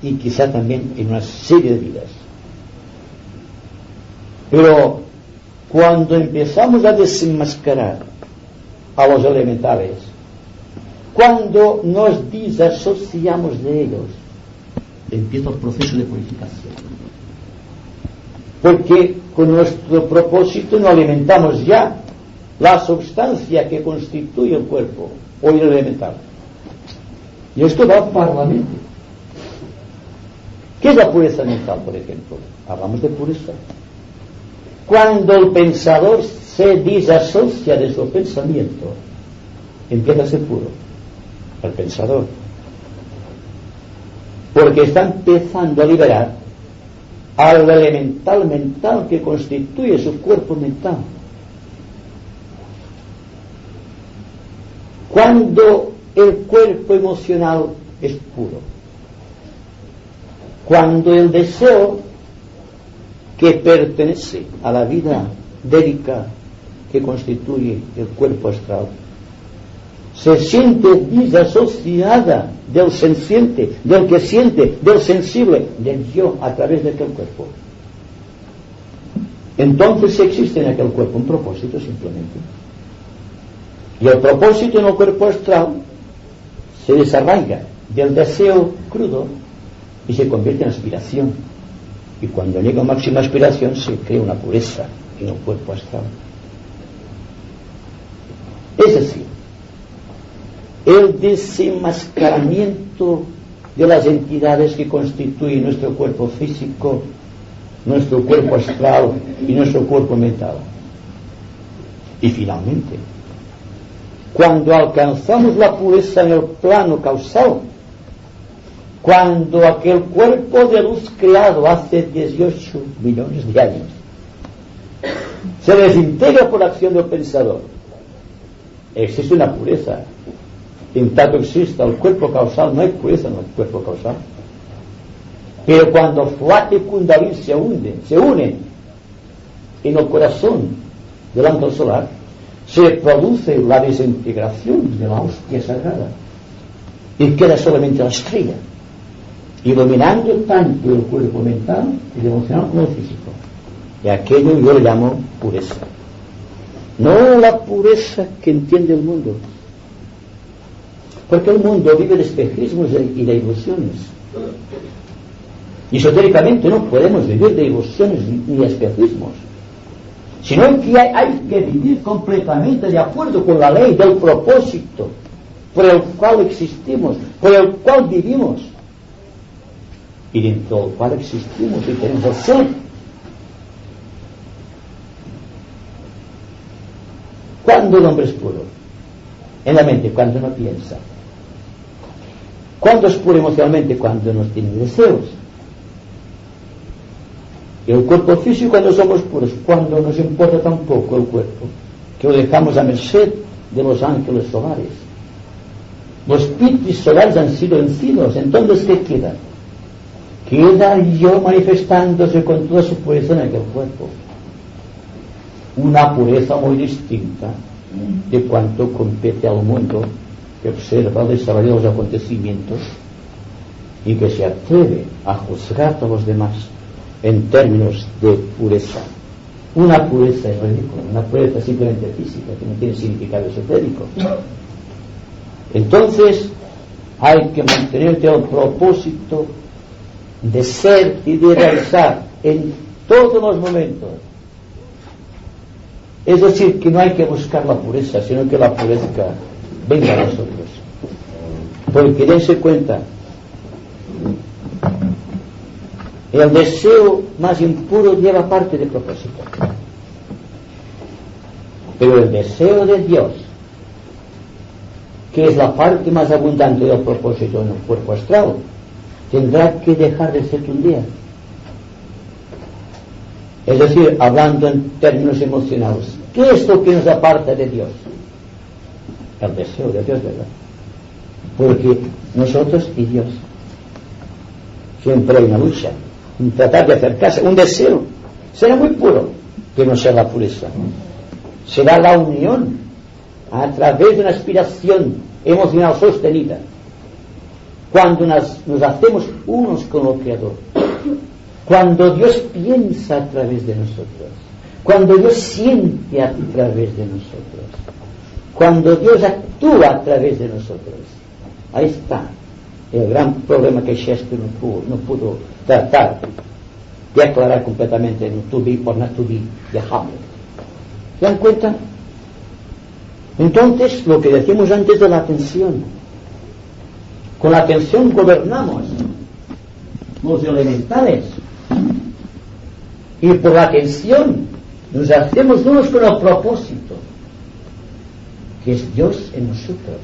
y quizá también en una serie de vidas. Pero cuando empezamos a desenmascarar a los elementales, cuando nos disasociamos de ellos, empieza el proceso de purificación. Porque con nuestro propósito no alimentamos ya la substancia que constituye el cuerpo o el elemental. Y esto va para la mente. ¿Qué es la pureza mental, por ejemplo? Hablamos de pureza. Cuando el pensador se disasocia de su pensamiento, empieza a ser puro el pensador, porque está empezando a liberar al elemental mental que constituye su cuerpo mental. Cuando el cuerpo emocional es puro, cuando el deseo que pertenece a la vida délica que constituye el cuerpo astral se siente disasociada del senciente, del que siente, del sensible, del yo a través de aquel cuerpo. Entonces existe en aquel cuerpo un propósito simplemente. Y el propósito en el cuerpo astral se desarraiga del deseo crudo y se convierte en aspiración. Y cuando llega a máxima aspiración se crea una pureza en el cuerpo astral. Es decir, el desenmascaramiento de las entidades que constituyen nuestro cuerpo físico, nuestro cuerpo astral y nuestro cuerpo mental. Y finalmente, cuando alcanzamos la pureza en el plano causal, cuando aquel cuerpo de luz creado hace 18 millones de años se desintegra por acción del pensador, existe una pureza. En tanto exista el cuerpo causal, no hay pureza en el cuerpo causal. Pero cuando Flate y Kundalini se unen en el corazón del ángel solar, se produce la desintegración de la hostia sagrada y queda solamente la estrella, iluminando tanto el cuerpo mental y el emocional como el físico. Y aquello yo le llamo pureza. No la pureza que entiende el mundo, porque el mundo vive de espejismos y de ilusiones. Y esotéricamente no podemos vivir de ilusiones ni de espejismos, sino que hay que vivir completamente de acuerdo con la ley del propósito por el cual existimos, por el cual vivimos y dentro del cual existimos y tenemos el ser. ¿Cuándo el hombre es puro? En la mente, cuando no piensa. ¿Cuándo es puro emocionalmente? Cuando no tiene deseos. Y el cuerpo físico, cuando somos puros, cuando nos importa tampoco el cuerpo, que lo dejamos a merced de los ángeles solares. Los pitis solares han sido vencidos. Entonces, ¿qué queda? Queda yo manifestándose con toda su pureza en aquel cuerpo. Una pureza muy distinta de cuanto compete al mundo que observa el desarrollo de los acontecimientos y que se atreve a juzgar a los demás en términos de pureza. Una pureza es ridícula, una pureza simplemente física que no tiene significado esotérico. Entonces hay que mantenerte al propósito de ser y de realizar en todos los momentos. Es decir, que no hay que buscar la pureza, sino que la pureza venga a nosotros. Porque dense cuenta, el deseo más impuro lleva parte de propósito. Pero el deseo de Dios, que es la parte más abundante del propósito en el cuerpo astral, tendrá que dejar de ser un día. Es decir, hablando en términos emocionales, ¿qué es lo que nos aparta de Dios? El deseo de Dios, ¿verdad? Porque nosotros y Dios siempre hay una lucha en tratar de acercarse, un deseo. Será muy puro, pero no será la pureza. Será la unión a través de una aspiración emocional sostenida. Cuando nos hacemos unos con el Creador, cuando Dios piensa a través de nosotros, cuando Dios siente a través de nosotros, cuando Dios actúa a través de nosotros. Ahí está el gran problema que Shakespeare no pudo tratar de aclarar completamente en To Be or Not To Be de Hamlet. ¿Se dan cuenta? Entonces, lo que decíamos antes de la atención, con la atención gobernamos los elementales y por la atención nos hacemos unos con el propósito que es Dios en nosotros.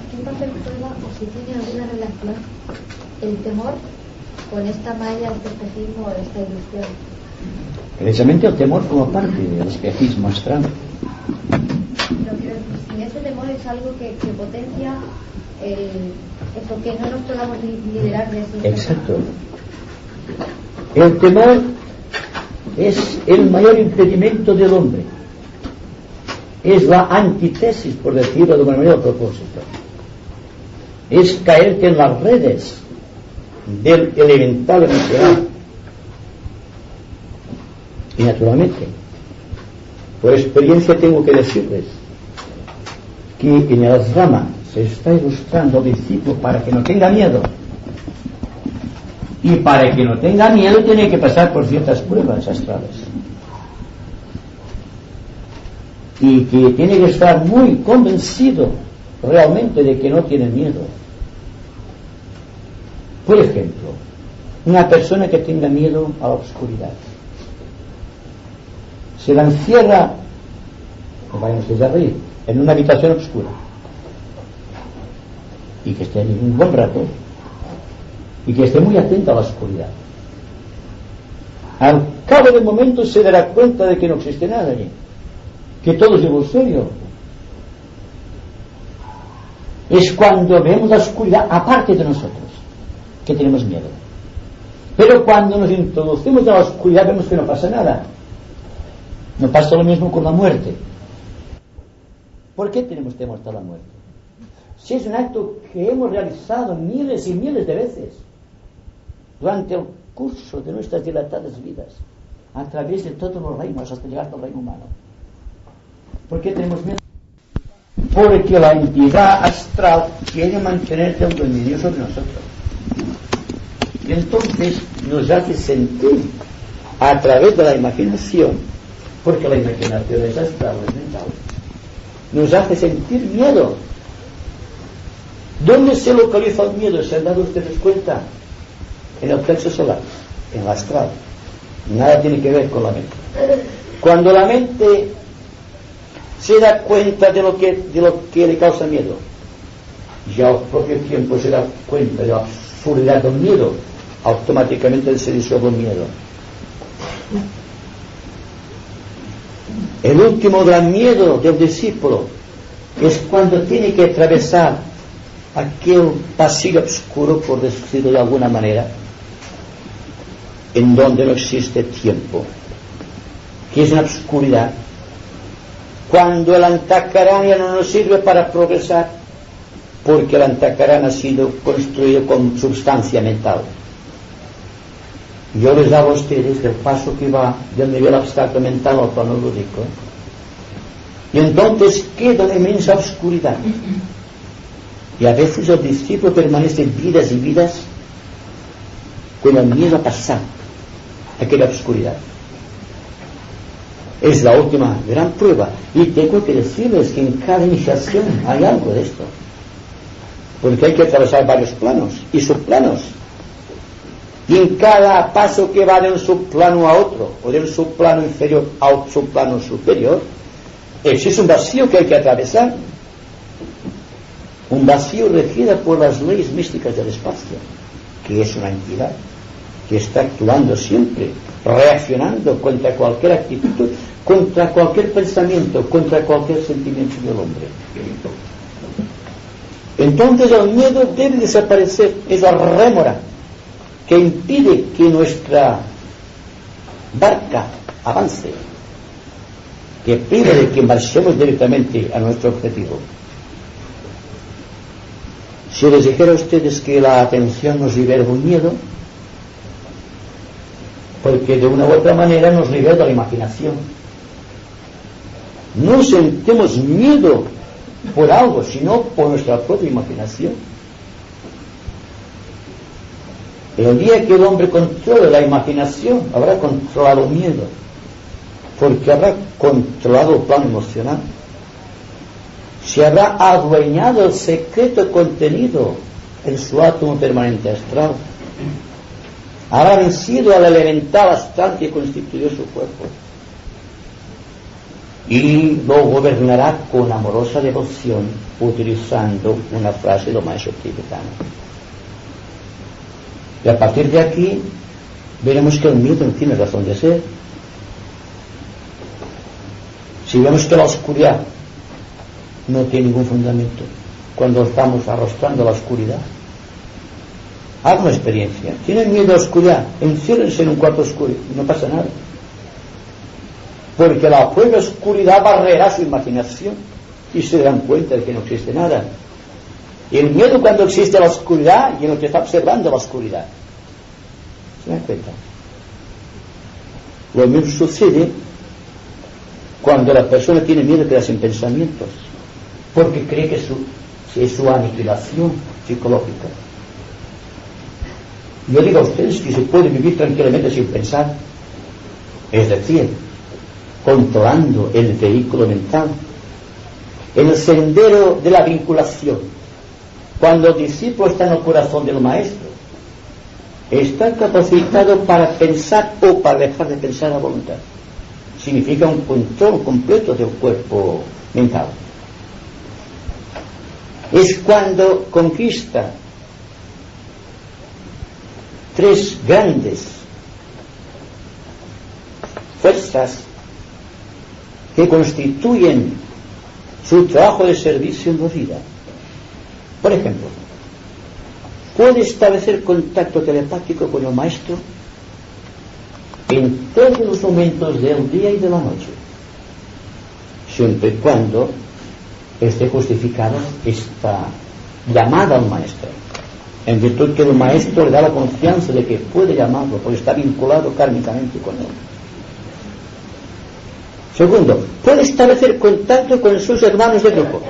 ¿Qué papel juega o si tiene alguna relación el temor con esta malla, este espejismo o esta ilusión? Precisamente el temor como parte del espejismo astral. Si ese temor es algo que potencia Eso, que no nos podamos liberar de eso. Exacto. El temor es el mayor impedimento del hombre. Es la antítesis, por decirlo de una manera, del propósito. Es caerte en las redes del elemental emocional. Y naturalmente, por experiencia tengo que decirles que en el drama se está ilustrando al discípulo para que no tenga miedo. Y para que no tenga miedo tiene que pasar por ciertas pruebas astrales. Y que tiene que estar muy convencido realmente de que no tiene miedo. Por ejemplo, una persona que tenga miedo a la oscuridad se la encierra, no vayan ustedes a reír, en una habitación oscura y que esté allí un buen rato y que esté muy atento a la oscuridad. Al cabo del momento se dará cuenta de que no existe nada allí, que todo es ilusorio. Es cuando vemos la oscuridad aparte de nosotros que tenemos miedo. Pero cuando nos introducimos en la oscuridad vemos que no pasa nada. No pasa lo mismo con la muerte. ¿Por qué tenemos temor a la muerte? Si es un acto que hemos realizado miles y miles de veces durante el curso de nuestras dilatadas vidas, a través de todos los reinos hasta llegar al reino humano. ¿Por qué tenemos miedo? Porque la entidad astral quiere mantener el dominio sobre nosotros. Y entonces nos hace sentir a través de la imaginación, porque la imaginación es astral, es mental, nos hace sentir miedo. ¿Dónde se localiza el miedo? ¿Se han dado ustedes cuenta? En el plexo solar, en el astral. Nada tiene que ver con la mente. Cuando la mente se da cuenta de lo que le causa miedo, ya al propio tiempo se da cuenta de la absurdidad del miedo, automáticamente se disuelve el miedo. El último gran miedo del discípulo es cuando tiene que atravesar aquel pasillo oscuro, por decirlo de alguna manera, en donde no existe tiempo, que es una oscuridad. Cuando el antacarana no nos sirve para progresar, porque el antacarana ha sido construido con sustancia mental. Yo les hago a ustedes del paso que va del nivel abstracto mental al plano lúdico, y entonces queda una inmensa oscuridad. Y a veces el discípulo permanece vidas y vidas con el miedo a pasar aquella oscuridad. Es la última gran prueba, y tengo que decirles que en cada iniciación hay algo de esto, porque hay que atravesar varios planos y subplanos, y en cada paso que va de un subplano a otro, o de un subplano inferior a un subplano superior, existe un vacío que hay que atravesar, un vacío regido por las leyes místicas del espacio, que es una entidad que está actuando siempre, reaccionando contra cualquier actitud, contra cualquier pensamiento, contra cualquier sentimiento del hombre. Entonces el miedo debe desaparecer. Es la rémora que impide que nuestra barca avance, que priva de que marchemos directamente a nuestro objetivo. Si les dijera a ustedes que la atención nos libera del miedo, porque de una u otra manera nos libera de la imaginación. No sentimos miedo por algo, sino por nuestra propia imaginación. El día que el hombre controle la imaginación, habrá controlado el miedo, porque habrá controlado el plano emocional. Se habrá adueñado el secreto contenido en su átomo permanente astral. Habrá vencido al elemental astral que constituyó su cuerpo, y lo gobernará con amorosa devoción, utilizando una frase de lo maestro tibetano. Y a partir de aquí veremos que el miedo no tiene razón de ser. Si vemos que la oscuridad no tiene ningún fundamento, cuando estamos arrastrando la oscuridad, Hagan una experiencia. Tienen miedo a la oscuridad, enciérrense en un cuarto oscuro, no pasa nada. Porque la propia oscuridad barrerá su imaginación y se darán cuenta de que no existe nada. Y el miedo cuando existe la oscuridad y en lo que está observando la oscuridad. ¿Se dan cuenta? Lo mismo sucede cuando la persona tiene miedo de quedarse en pensamientos, porque cree que es su aniquilación psicológica. Yo digo a ustedes que se puede vivir tranquilamente sin pensar, es decir, controlando el vehículo mental, en el sendero de la vinculación. Cuando el discípulo está en el corazón del maestro, está capacitado para pensar o para dejar de pensar a voluntad. Significa un control completo del cuerpo mental. Es cuando conquista tres grandes fuerzas que constituyen su trabajo de servicio en la vida. Por ejemplo, puede establecer contacto telepático con el maestro en todos los momentos del día y de la noche, siempre y cuando esté justificada esta llamada al maestro, en virtud que el maestro le da la confianza de que puede llamarlo porque está vinculado kármicamente con él. Segundo, puede establecer contacto con sus hermanos de grupo,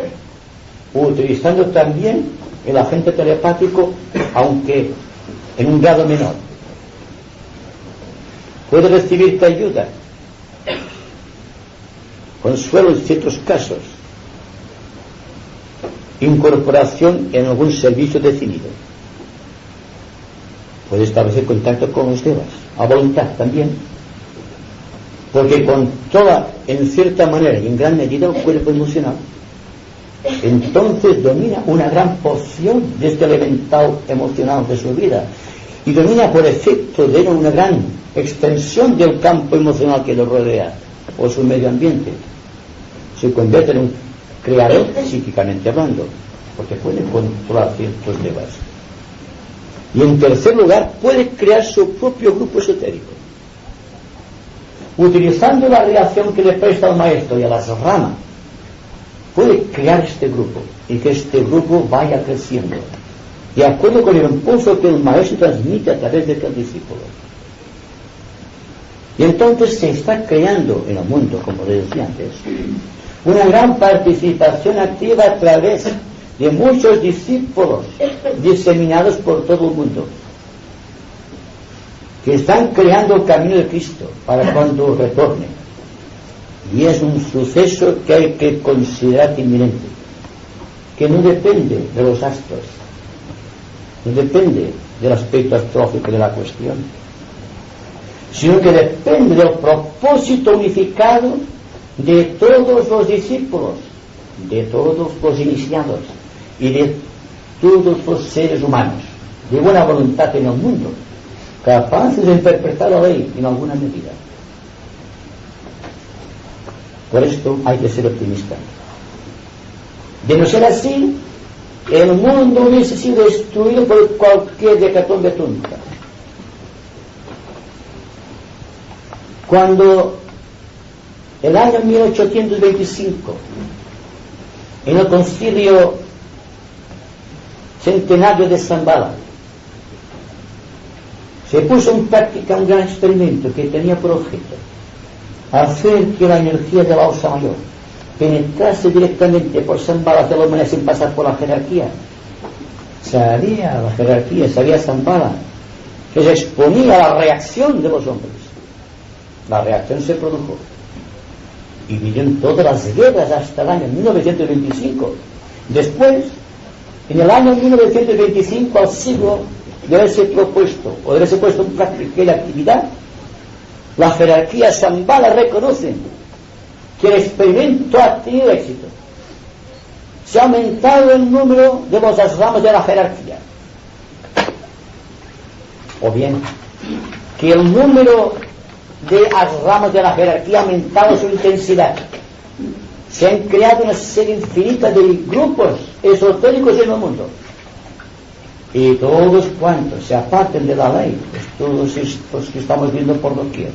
utilizando también el agente telepático, aunque en un grado menor. Puede recibir ayuda, consuelo en ciertos casos, incorporación en algún servicio definido. Puede establecer contacto con los devas, a voluntad también, porque controla en cierta manera y en gran medida el cuerpo emocional. Entonces domina una gran porción de este elemental emocional de su vida y domina por efecto de una gran extensión del campo emocional que lo rodea o su medio ambiente. Se convierte en un creador psíquicamente hablando, porque puede controlar ciertos devas. Y en tercer lugar, puede crear su propio grupo esotérico, utilizando la relación que le presta al maestro y a las ramas. Puede crear este grupo y que este grupo vaya creciendo de acuerdo con el impulso que el maestro transmite a través de cada discípulo. Y entonces se está creando en el mundo, como les decía antes, una gran participación activa a través de muchos discípulos diseminados por todo el mundo, que están creando el camino de Cristo para cuando retorne. Y es un suceso que hay que considerar inminente, que no depende de los astros, no depende del aspecto astrológico de la cuestión, sino que depende del propósito unificado de todos los discípulos, de todos los iniciados y de todos los seres humanos de buena voluntad en el mundo, capaces de interpretar la ley en alguna medida. Por esto hay que ser optimista. De no ser así, el mundo hubiese sido destruido por cualquier hecatombe atómica. Cuando el año 1825, en el concilio centenario de Shambhala, se puso en práctica un gran experimento que tenía por objeto hacer que la energía de la Osa Mayor penetrase directamente por Shambhala de la manera sin pasar por la jerarquía. Sabía la jerarquía, sabía Shambhala que se exponía a la reacción de los hombres. La reacción se produjo y vinieron todas las guerras hasta el año 1925. Después, en el año 1925, al siglo de haberse propuesto o de haberse puesto en práctica la actividad, la jerarquía Shambhala reconoce que el experimento ha tenido éxito. Se ha aumentado el número de los asramos de la jerarquía. O bien, que el número de asramos de la jerarquía ha aumentado su intensidad. Se han creado una serie infinita de grupos esotéricos en el mundo. y todos cuantos se aparten de la ley, pues todos estos que estamos viendo por doquier,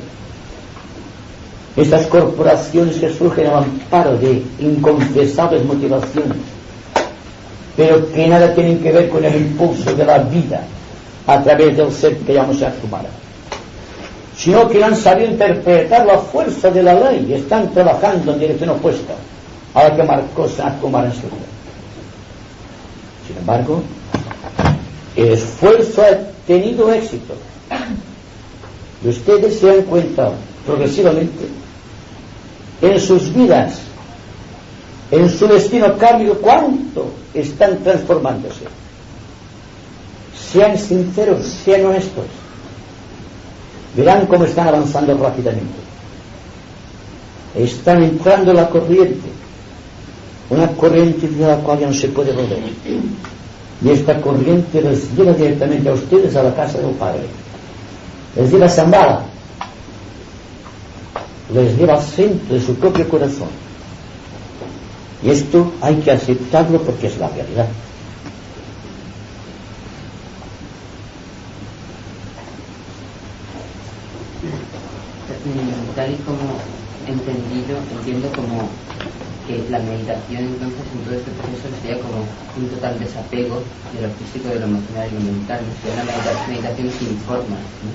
estas corporaciones que surgen al amparo de inconfesables motivaciones, pero que nada tienen que ver con el impulso de la vida a través del ser que llamamos ser humano, sino que han sabido interpretar la fuerza de la ley y están trabajando en dirección opuesta a la que marcó Sanat Kumara en su vida. Sin embargo, el esfuerzo ha tenido éxito y ustedes se dan cuenta progresivamente en sus vidas, en su destino kármico, cuánto están transformándose. Sean sinceros, sean honestos, verán cómo están avanzando rápidamente. Están entrando en la corriente, una corriente de la cual ya no se puede volver, y esta corriente les lleva directamente a ustedes a la casa del Padre, les lleva a Shambhala, les lleva al centro de su propio corazón, y esto hay que aceptarlo porque es la realidad. Tal y como entiendo como que la meditación entonces en todo este proceso sería como un total desapego de lo físico, de lo emocional y lo mental, ¿no? Sería una meditación sin formas, ¿no?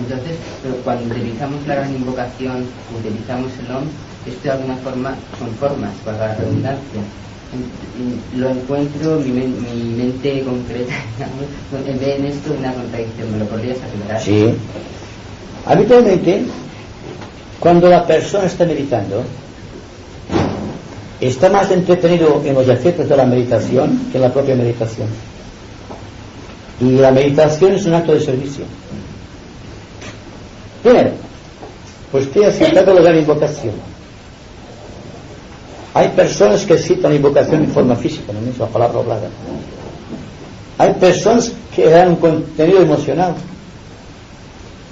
Entonces, pero cuando utilizamos la gran invocación, utilizamos el Om, esto de alguna forma son formas, para la redundancia. Lo encuentro, mi mente concreta, digamos, ve en esto una contradicción. ¿Me lo podrías aclarar? Sí. Habitualmente, cuando la persona está meditando, está más entretenido en los efectos de la meditación que en la propia meditación. Y la meditación es un acto de servicio. Primero, pues usted ha citado la gran invocación. Hay personas que citan la invocación en forma física, no es la palabra hablada. Hay personas que dan un contenido emocional.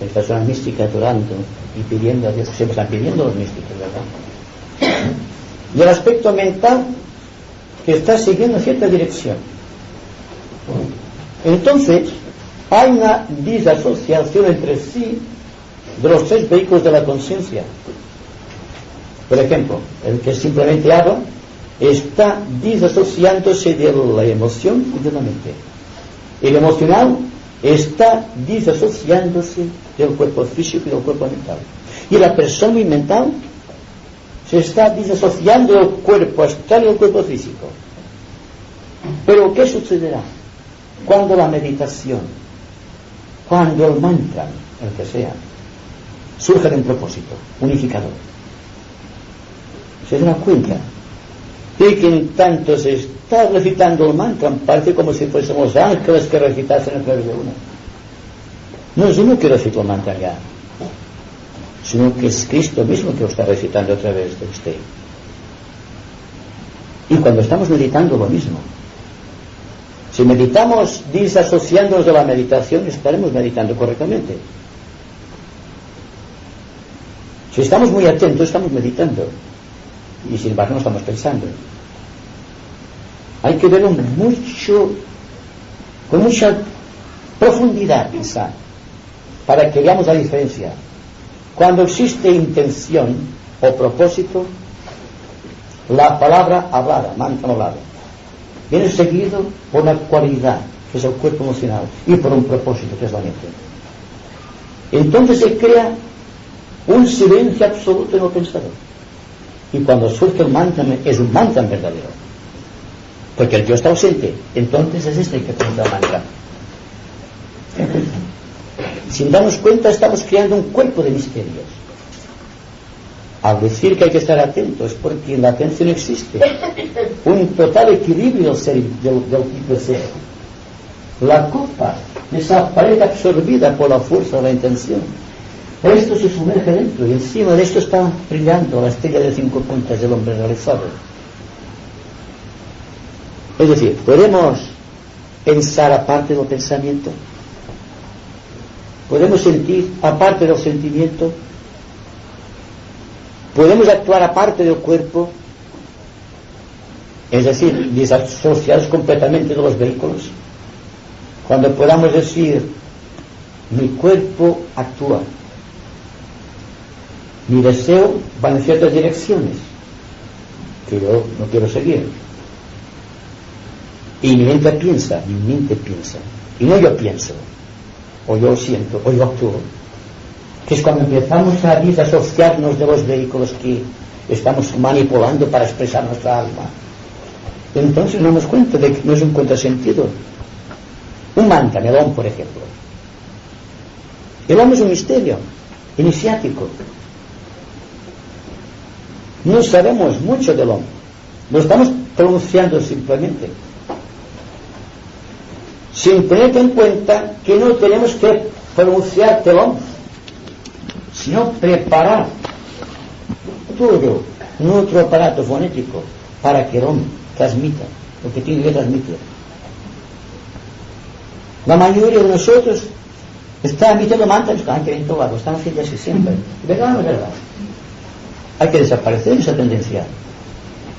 Hay personas místicas orando y pidiendo a Dios, siempre están pidiendo los místicos, ¿verdad? Y el aspecto mental que está siguiendo cierta dirección. Entonces, hay una disasociación entre sí de los tres vehículos de la conciencia. Por ejemplo, el que simplemente habla está disasociándose de la emoción y de la mente. El emocional está disasociándose del cuerpo físico y del cuerpo mental. Y la persona muy mental se está disasociando del cuerpo astral y del cuerpo físico. Pero ¿qué sucederá cuando la meditación, cuando el mantra, el que sea, surge de un propósito unificador? Se da cuenta de que en tanto se está recitando el mantra, parece como si fuésemos ángeles que recitasen a través de uno. No es uno que recita el mantra ya, sino que es Cristo mismo que lo está recitando a través de usted. Y cuando estamos meditando lo mismo, si meditamos disasociándonos de la meditación, estaremos meditando correctamente. Si estamos muy atentos, estamos meditando, y sin embargo no estamos pensando. Hay que verlo con mucha profundidad quizá, para que veamos la diferencia. Cuando existe intención o propósito, la palabra hablada, mantra hablado, viene seguido por una cualidad, que es el cuerpo emocional, y por un propósito, que es la mente. Entonces se crea un silencio absoluto en el pensador. Y cuando surge el mantra, es un mantra verdadero, porque el yo está ausente. Entonces es este el que presenta el mantra. Sin darnos cuenta, estamos creando un cuerpo de misterios. Al decir que hay que estar atentos, porque en la atención existe un total equilibrio del ser. La copa, esa pared absorbida por la fuerza de la intención, esto se sumerge dentro, y encima de esto está brillando la estrella de 5 puntas del hombre realizado. Es decir, podemos pensar aparte del pensamiento, podemos sentir aparte del sentimiento, podemos actuar aparte del cuerpo, es decir, disasociados completamente de los vehículos. cuando podamos decir, mi cuerpo actúa, mi deseo va en ciertas direcciones que yo no quiero seguir, y mi mente piensa, y no yo pienso, o yo siento, o yo actúo, que es cuando empezamos a disasociarnos de los vehículos que estamos manipulando para expresar nuestra alma. Entonces nos damos cuenta de que no es un contrasentido. Un mantra, el Om, por ejemplo. El Om es un misterio iniciático. No sabemos mucho del Om, lo estamos pronunciando simplemente, sin tener en cuenta que no tenemos que pronunciar el Om, sino preparar todo nuestro aparato fonético para que el Om transmita lo que tiene que transmitir. La mayoría de nosotros está emitiendo mantras que hay que entobarlo, están haciendo así siempre. ¿Verdad o no es verdad? Hay que desaparecer esa tendencia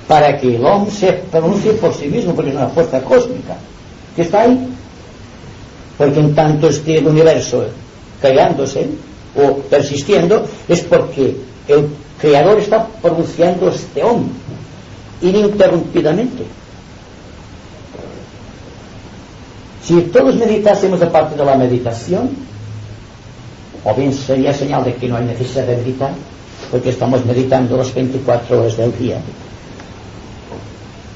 para que el Om se pronuncie por sí mismo, porque es una fuerza cósmica que está ahí. Porque en tanto esté el universo creándose o persistiendo, es porque el Creador está pronunciando este Om ininterrumpidamente. Si todos meditásemos aparte de la meditación, o bien sería señal de que no hay necesidad de meditar, porque estamos meditando las 24 horas del día,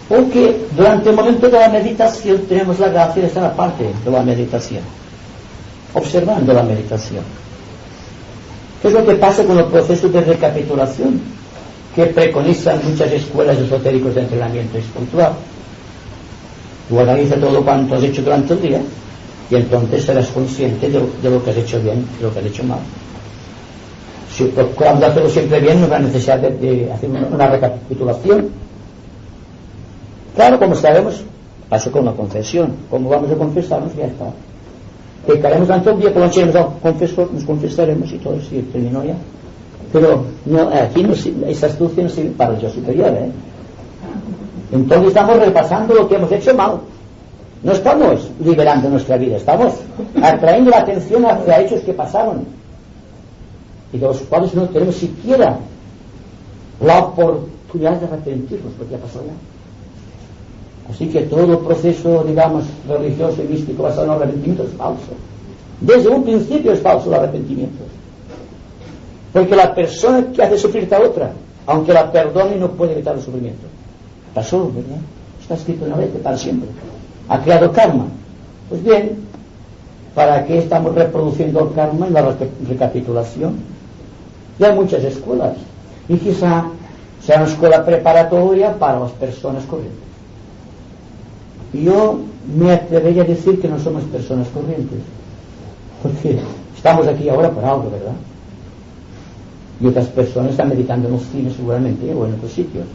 o que durante el momento de la meditación tenemos la gracia de estar aparte de la meditación, observando la meditación. ¿Qué es lo que pasa con el proceso de recapitulación que preconizan muchas escuelas esotéricos de entrenamiento espiritual? Tú analizas todo cuanto has hecho durante el día y entonces serás consciente de lo que has hecho bien y lo que has hecho mal. Si procuramos hacerlo siempre bien, no habrá necesidad de hacer una recapitulación. Claro, como sabemos, pasó con la confesión. Como vamos a confesarnos, ya está. Pecaremos tanto el día por la noche, nos confesaremos y todo, sí, terminó ya. Pero no, aquí no, esa astucia no sirve para el yo superior, ¿eh? Entonces estamos repasando lo que hemos hecho mal. No estamos liberando nuestra vida, estamos atrayendo la atención hacia hechos que pasaron y de los cuales no tenemos siquiera la oportunidad de arrepentirnos, porque ya pasó ya. Así que todo el proceso, digamos, religioso y místico basado en el arrepentimiento es falso. Desde un principio es falso el arrepentimiento, porque la persona que hace sufrir a otra, aunque la perdone, no puede evitar el sufrimiento. Pasó, ¿verdad? Está escrito una vez para siempre. Ha creado karma. Pues bien, ¿para qué estamos reproduciendo el karma en la recapitulación? Y hay muchas escuelas, y quizá sea una escuela preparatoria para las personas corrientes. Y yo me atrevería a decir que no somos personas corrientes, porque estamos aquí ahora por algo, ¿verdad? Y otras personas están meditando en los cines seguramente, o en otros sitios.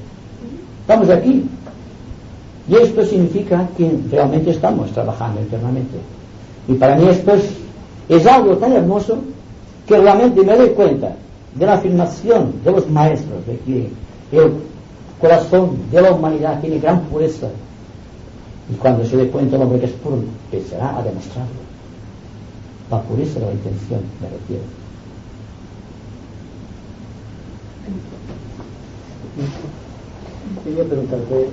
Estamos aquí. Y esto significa que realmente estamos trabajando internamente. Y para mí esto es algo tan hermoso que realmente me doy cuenta de la afirmación de los maestros de que el corazón de la humanidad tiene gran pureza. Y cuando se dé cuenta el hombre que es puro, empezará a demostrarlo. La pureza de la intención, me refiero. Quería preguntarte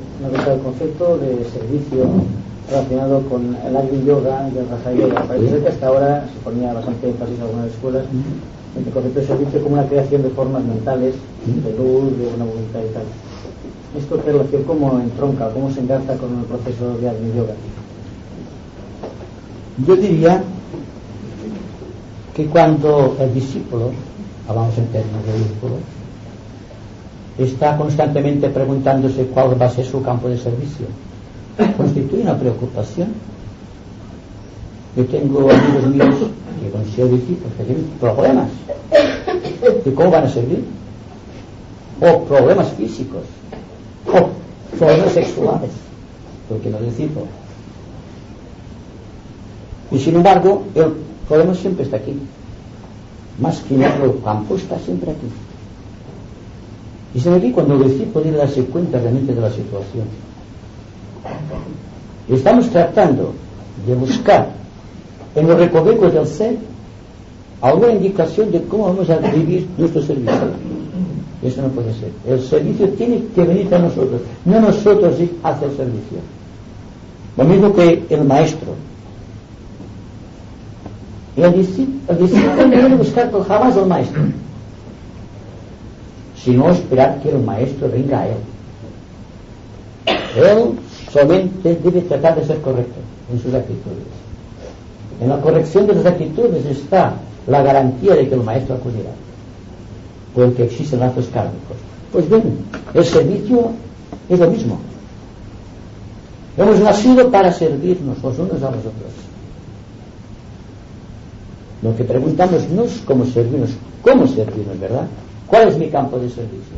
el concepto de servicio relacionado con el Agni Yoga y el Raja Yoga. Parece que hasta ahora se ponía bastante énfasis en algunas escuelas en el concepto de servicio como una creación de formas mentales, de luz, de una voluntad y tal. ¿Esto qué relación, cómo entronca, cómo se engarza con el proceso de Agni Yoga? Yo diría que cuando el discípulo, hablamos en términos de discípulo, está constantemente preguntándose cuál va a ser su campo de servicio, constituye una preocupación. Yo tengo amigos míos que considero discípulos que tienen problemas de cómo van a servir, o problemas físicos, o problemas sexuales, porque no es discípulo. Y sin embargo, el problema siempre está aquí, más que en otro campo, está siempre aquí. Y se ve aquí cuando el discípulo puede darse cuenta realmente de la situación. Estamos tratando de buscar en los recovecos del ser alguna indicación de cómo vamos a vivir nuestro servicio. Eso no puede ser. El servicio tiene que venir a nosotros, no nosotros ir hacia el servicio. Lo mismo que el maestro. Y el discípulo no debe buscar jamás al maestro, sino esperar que el maestro venga a él. Él solamente debe tratar de ser correcto en sus actitudes. En la corrección de las actitudes está la garantía de que el maestro acudirá, porque existen lazos kármicos. Pues bien, el servicio es lo mismo. Hemos nacido para servirnos los unos a los otros. Lo que preguntamos no es cómo servirnos, ¿verdad? ¿Cuál es mi campo de servicio?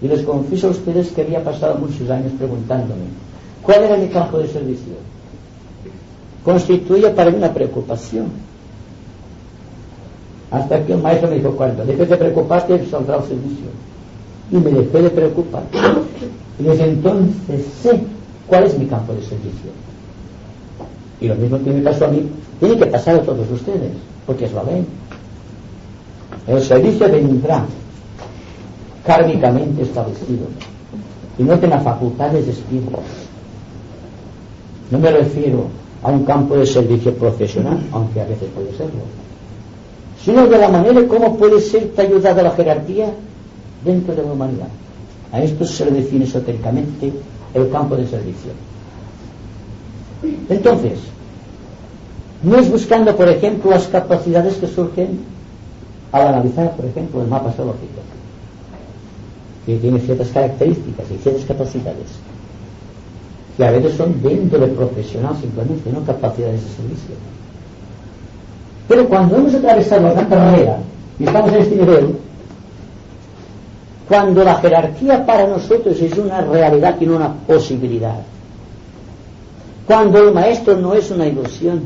Y les confieso a ustedes que había pasado muchos años preguntándome ¿cuál era mi campo de servicio? Constituía para mí una preocupación. Hasta que el maestro me dijo, cuando dejes de preocuparte, saldrá el servicio. Y me dejé de preocupar. Y desde entonces sé cuál es mi campo de servicio. Y lo mismo que me pasó a mí, tiene que pasar a todos ustedes, porque es la ley. El servicio vendrá kármicamente establecido y no tiene facultades de espíritu. No me refiero a un campo de servicio profesional, aunque a veces puede serlo, sino de la manera como puede ser ayudada la jerarquía dentro de la humanidad. A esto se le define esotéricamente el campo de servicio. Entonces, no es buscando, por ejemplo, las capacidades que surgen al analizar, por ejemplo, el mapa astrológico, que tiene ciertas características y ciertas capacidades, que a veces son de índole profesional simplemente, no capacidades de servicio. Pero cuando hemos atravesado la gran barrera y estamos en este nivel, cuando la jerarquía para nosotros es una realidad y no una posibilidad, cuando el maestro no es una ilusión,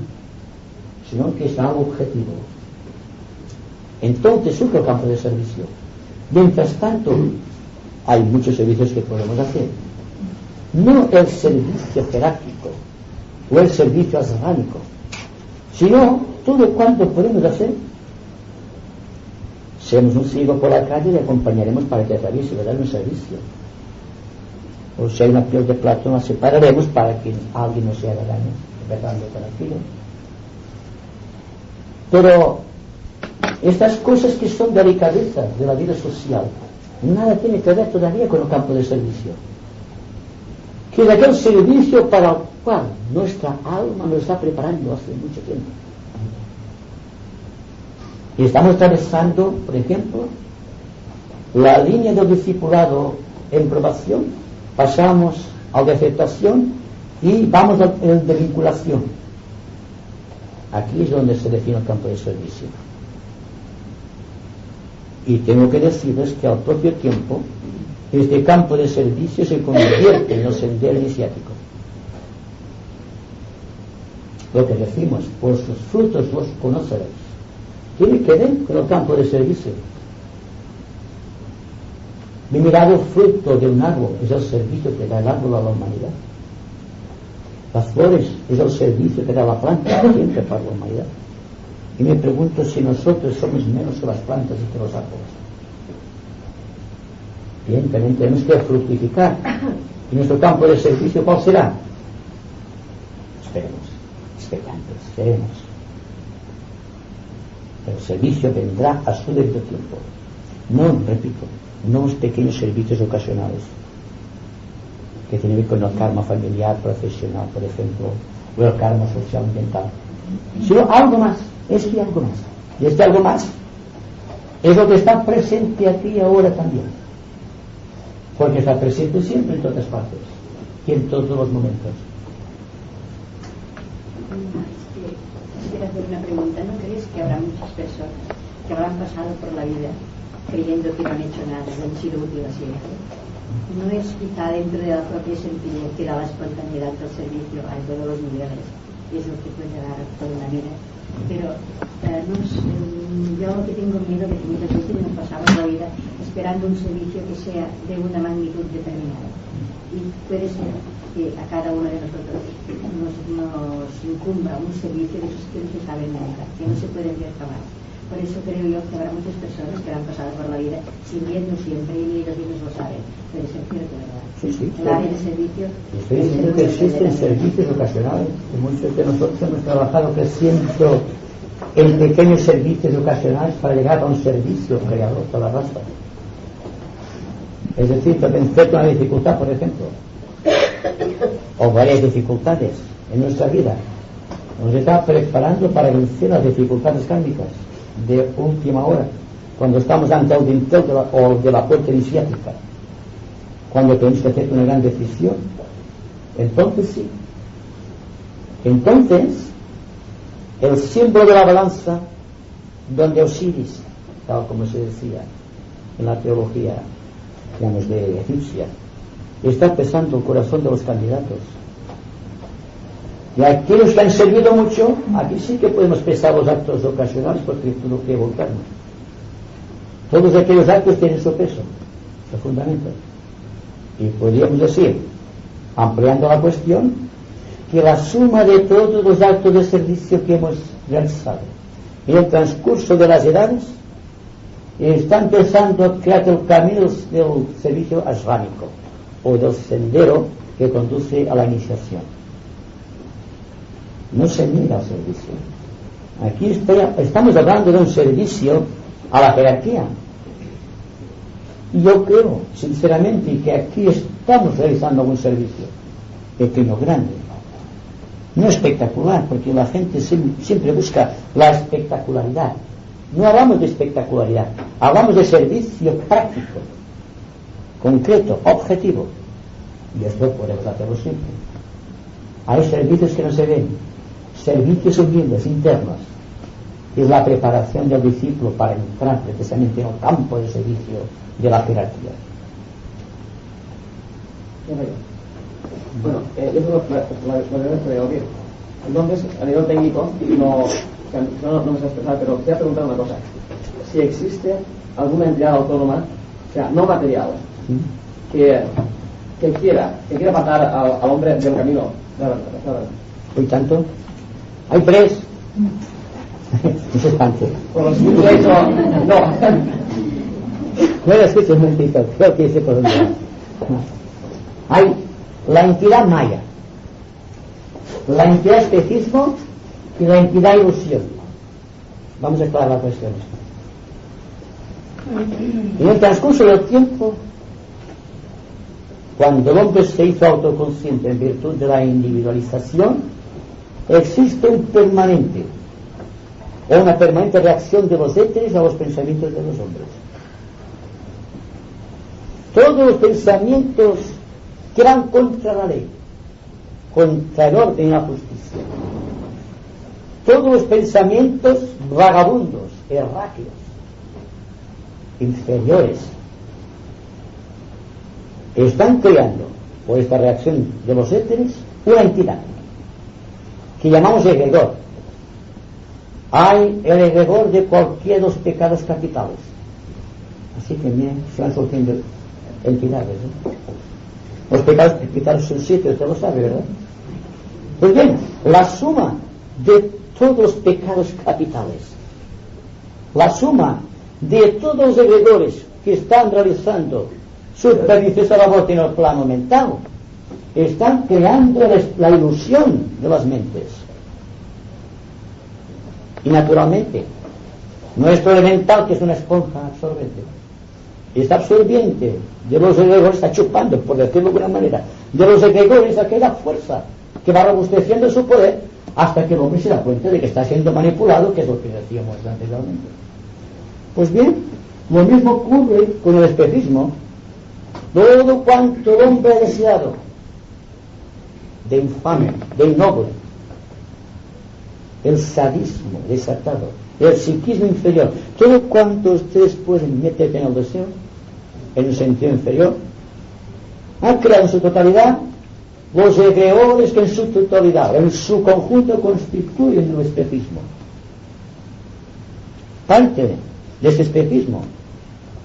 sino que es algo objetivo, entonces surge el campo de servicio. Mientras tanto, hay muchos servicios que podemos hacer. No el servicio jerárquico o el servicio asránico, sino todo cuanto podemos hacer. Seamos un ciego por la calle y le acompañaremos para que atraviese y le darle un servicio. O si hay una piel de Platón, la separaremos para que alguien no se haga daño, empezando con el filo. Pero estas cosas que son delicadezas de la vida social, nada tiene que ver todavía con el campo de servicio, que es aquel servicio para el cual nuestra alma nos está preparando hace mucho tiempo. Y estamos atravesando, por ejemplo, la línea del discipulado en probación, pasamos al de aceptación y vamos al de vinculación. Aquí es donde se define el campo de servicio. Y tengo que decirles que al propio tiempo este campo de servicio se convierte en el sendero iniciático. Lo que decimos, por sus frutos los conoceréis, tiene que ver con el campo de servicio. Mi mirado fruto de un árbol es el servicio que da el árbol a la humanidad. Las flores es el servicio que da la planta siempre para la humanidad. Y me pregunto si nosotros somos menos que las plantas y que los árboles. Bien, también tenemos que fructificar. ¿Y nuestro campo de servicio cuál será? Esperemos, expectantes, veremos. El servicio vendrá a su debido tiempo. No, repito, no los pequeños servicios ocasionales que tienen que ver con el karma familiar, profesional, por ejemplo, o el karma social ambiental, sino algo más. Es que algo más. Y este algo más es lo que está presente aquí ahora también. Porque está presente siempre en todas partes y en todos los momentos. Quisiera hacer una pregunta. ¿No crees que habrá muchas personas que habrán pasado por la vida creyendo que no han hecho nada, no han sido útiles siempre? ¿No es quizá dentro de la propia sencillez que da la espontaneidad del servicio a todos los niveles? Y es lo que puede dar toda una vida. Pero yo lo que tengo miedo de que muchas veces nos pasamos la vida esperando un servicio que sea de una magnitud determinada. Y puede ser que a cada uno de nosotros nos incumbra un servicio de esos que no se saben nunca, que no se pueden ver jamás. Por eso creo yo que habrá muchas personas que han pasado por la vida sirviendo siempre y ellos mismos lo saben. Puede ser cierto, ¿verdad? Sí, sí. El área de servicio. Estoy diciendo que existen servicios ocasionales, que muchos de nosotros hemos trabajado creciendo en pequeños servicios ocasionales para llegar a un servicio creador para la raza. Es decir, vencer una dificultad, por ejemplo, o varias dificultades en nuestra vida, nos está preparando para vencer las dificultades kármicas de última hora, cuando estamos ante el dintel de la puerta iniciática, cuando tenemos que hacer una gran decisión. Entonces sí, entonces el símbolo de la balanza, donde Osiris, tal como se decía en la teología, digamos, de egipcia, está pesando el corazón de los candidatos. Y aquellos que han servido mucho, aquí sí que podemos pesar los actos ocasionales, porque tuvo que volcarnos. Todos aquellos actos tienen su peso, su fundamento. Y podríamos decir, ampliando la cuestión, que la suma de todos los actos de servicio que hemos realizado en el transcurso de las edades está empezando a crear el camino del servicio ashrámico, o del sendero que conduce a la iniciación. No se niega al servicio. Aquí estamos hablando de un servicio a la jerarquía. Y yo creo, sinceramente, que aquí estamos realizando un servicio pequeño, grande, no espectacular, porque la gente siempre busca la espectacularidad. No hablamos de espectacularidad, hablamos de servicio práctico, concreto, objetivo. Y esto podemos hacerlo siempre. Hay servicios que no se ven, servicios humildes, internos. Es la preparación del discípulo para entrar precisamente en el campo de servicio de la jerarquía. Bueno, eso lo veo bien. Entonces, a nivel técnico, no me sé expresar, pero quería preguntar una cosa. Si existe alguna entidad autónoma, o sea, no material, que quiera apartar al hombre del camino de la verdad. ¿Hay tanto? Hay tres. No se espante. Por los que he hecho, no. No lo escuches un momentito, creo que sé por dónde va. Hay la entidad maya, la entidad especismo y la entidad ilusión. Vamos a aclarar la cuestión. En el transcurso del tiempo, cuando el hombre se hizo autoconsciente en virtud de la individualización, existe un permanente o una permanente reacción de los éteres a los pensamientos de los hombres. Todos los pensamientos que van contra la ley, contra el orden y la justicia, todos los pensamientos vagabundos, erráticos, inferiores, están creando, por esta reacción de los éteres, una entidad que llamamos egregor. Hay el egregor de cualquiera de los pecados capitales. Así que miren, se van surgiendo entidades, ¿eh? Los pecados capitales son 7, usted lo sabe, ¿verdad? Pues bien, la suma de todos los pecados capitales, la suma de todos los egregores que están realizando su perniciosa labor en el plano mental, están creando la ilusión de las mentes. Y naturalmente, nuestro elemental, que es una esponja absorbente, está absorbiente de los egregores, está chupando, por decirlo de alguna manera, de los egregores aquella fuerza que va robusteciendo su poder hasta que el hombre se da cuenta de que está siendo manipulado, que es lo que decíamos anteriormente. Pues bien, lo mismo ocurre con el especismo. Todo cuanto el hombre ha deseado de infame, de innoble, el sadismo desatado, el psiquismo inferior, todo cuanto ustedes pueden meter en el deseo, en el sentido inferior, ha creado en su totalidad los egregores que en su totalidad, en su conjunto, constituyen el especismo. Parte de ese especismo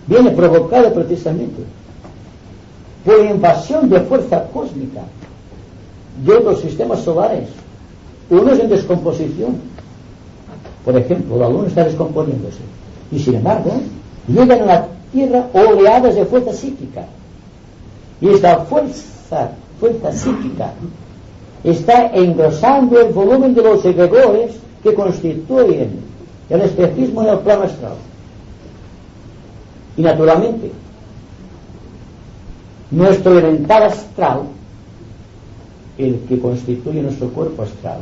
viene provocado precisamente por invasión de fuerza cósmica de otros sistemas solares, unos en descomposición. Por ejemplo, la Luna está descomponiéndose y sin embargo llegan a la Tierra oleadas de fuerza psíquica, y esta fuerza psíquica está engrosando el volumen de los egregores que constituyen el espejismo en el plano astral. Y naturalmente nuestro elemental astral, el que constituye nuestro cuerpo astral,